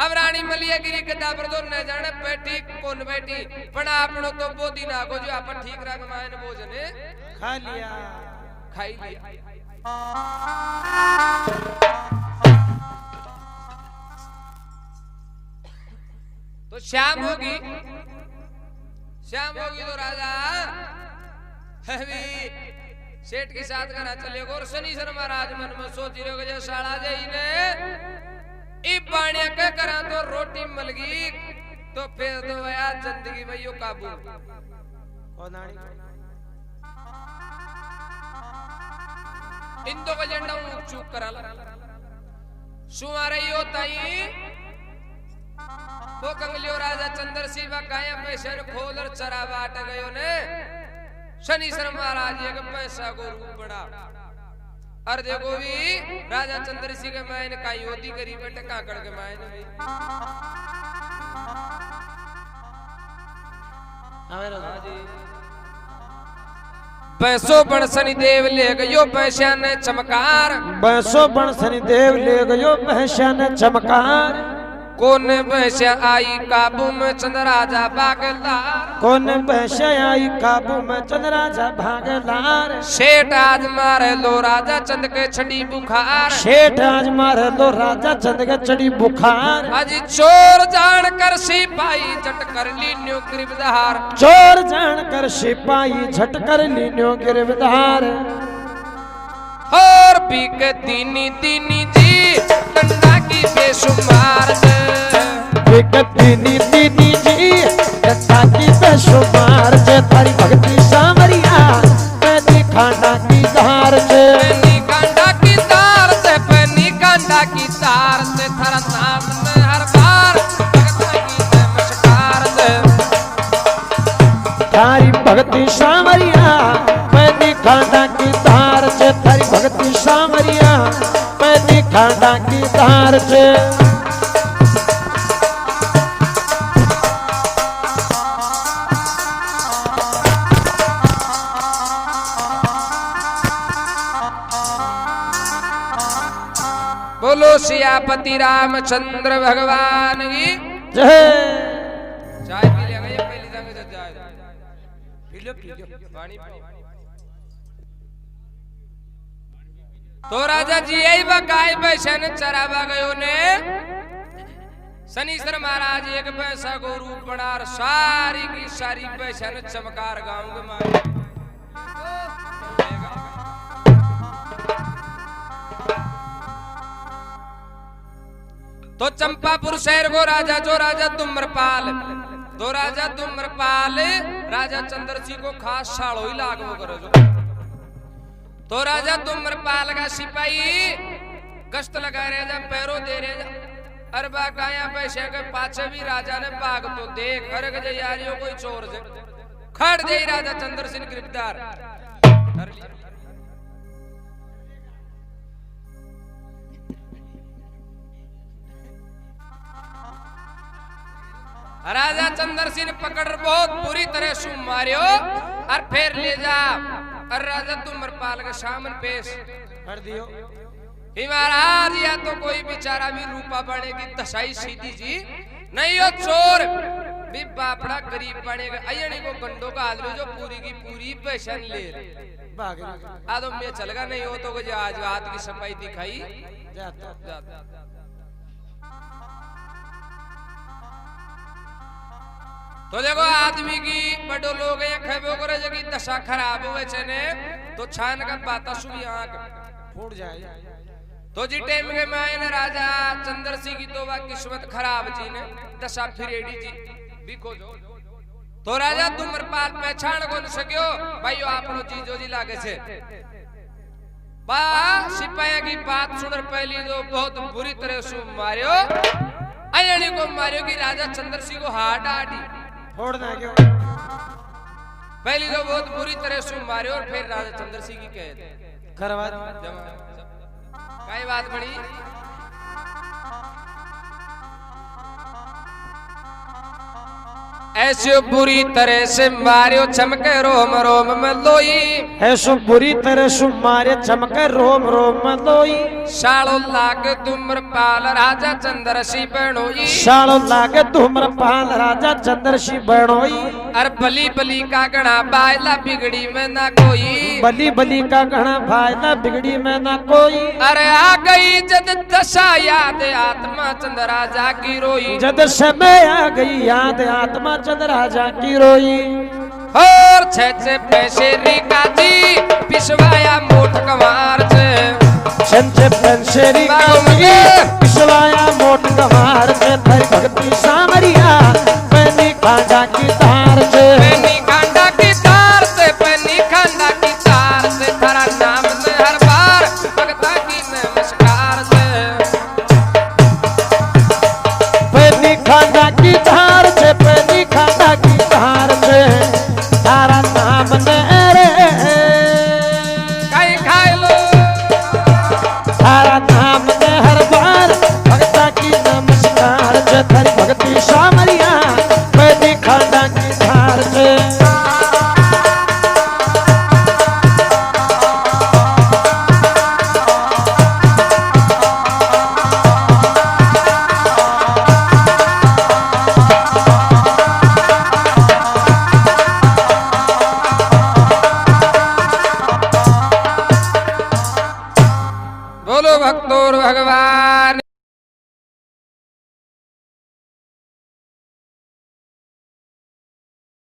अब रानी मलिया गिरी के दाबर तो न जाने बैठी कौन बैठी पण आपनो तो वो दिन आगो जो अपन ठीक राग मायन भोजने खा लिया खाई लिया तो शाम होगी तो राजा सेठ के साथ घर चले और शनिश्चर महाराज मन में सोच रहे हो साड़ा जाई ने बाणिया के करा तो रोटी मिल गई तो फिर तो यार जिंदगी में यो काबू इंदो का झंडा चूक करा सुमारे यो ताई वो कंगलियो राजा चंद्र सिंह गाया पैसे खोलर चरा बाट गयो ने शनिश्चर महाराज एक पैसा को रूप बड़ा और देखो भी राजा चंद्र सिंह के मायने का योदी करी बेटे काकड़ के मायने पैसो बण शनिदेव ले गयो पैसा ने चमकार पैसो बण शनिदेव ले गयो पैसा ने चमकार कौन पैसा आई काबू में चंद्राजा भागलार कौन पैसा आई काबू में चंद्राजा भागलार सेठ आज मारे लो राजा चंद के छड़ी बुखार सेठ आज मारे लो राजा चंद के छड़ी बुखार आज चोर जान कर सिपाही झट कर लीन्यो गिरफ्तार चोर जान कर सिपाही झट कर लीन्यो गिरफ्तार और बीक दीनी दीनी जी डंडा की बेशुमार दीनी दीनी जी डंडा की बेशुमार जे थारी भक्ति सामरिया पैनी खांडा की धार से पैनी कांडा की तार से पैनी कांडा की तार से थारा नाम में हर बार भगता की नमस्कार से थारी भक्ति सामरिया पैनी खांडा की धार से थारी भक्ति सामरिया पैनी खांडा की धार से बोलो सियापति रामचंद्र भगवान की जय। चाय पी लेगा ये पहली जगह से चाय पी लो पानी तो राजा जी यही गाय पैसे ने चरावा गयो ने शनिश्चर महाराज एक पैसा को रूप बना सारी की सारी पैसा ने चमकार गांव के मारे तो चंपापुर शहर को राजा धूम्रपाल राजा चंद्र सिंह को खास साड़ो ही लागू करो जो तो राजा धूम्रपाल का सिपाही गश्त लगा रहे जा पैरों दे रहे जा अरबा गाया पैसे के पाछे भी राजा ने बाग तो देख अरे गजे यारियों कोई चोर से खड़ जाई राजा चंद्र सिंह गिरफ्तार राजा चंद्र सिंह पकड़ बहुत बुरी तरह से मारियो और फिर ले जा और राजा धूम्रपाल के सामने पेश कर दियो महाराज या तो कोई बेचारा भी रूपा बनेगी दशाई सीधी जी नहीं हो चोर भी बापड़ा गरीब बनेगा अयनी को गंडो का आदमी जो पूरी की पूरी पैसा ले आदो मैं चलगा नहीं हो तो आज हाथ की सफाई दिखाई जाता। तो देखो आदमी की बड़ो लोग खेबो करे जगी दशा खराब हुए छने तो छान का बात सुबह आंख फूट जाए। तो जी टाइम के मायने राजा चंद्र सिंह की तो किस्मत खराब जी ने दशा फिरेडी जी भी खोजो तो राजा धूम्रपान पहचान को न सकियो भाइयों आपनो चीजो जी लागे छे बा सिपाही की बात सुनर पहली तो बहुत बुरी तरह से मारियो अयणी को मारियो कि राजा चंद्र सिंह को हाथ आड़ी फोड़ना क्यों? पहली तो बहुत बुरी तरह से मारियो और फिर राजा चंद्र सिंह की कह करवा काय बात बड़ी ऐसे बुरी तरह से मारियो चमके रोम रोम में लोई ऐसो बुरी तरह से मारे चमके रोम रोम में लोई सालो लागे धूम्रपाल राजा चंद्रसी बणोई सालो लागे धूम्रपाल राजा चंद्रसी बणोई अर बली बली का गणा बायला बिगड़ी में ना कोई बली बली का गणा बायला बिगड़ी में ना कोई अरे आ गई जद दशा याद आत्मा चंद्र राजा की रोई जद समय आ गई याद आत्मा चंद्र राजा की रोई और छे पैसे रिका जी पिछवाया मोट कमार से छे पैसे पिछवाया मोट कमार से भक्ति सामरिया मैंने खाजा की तार से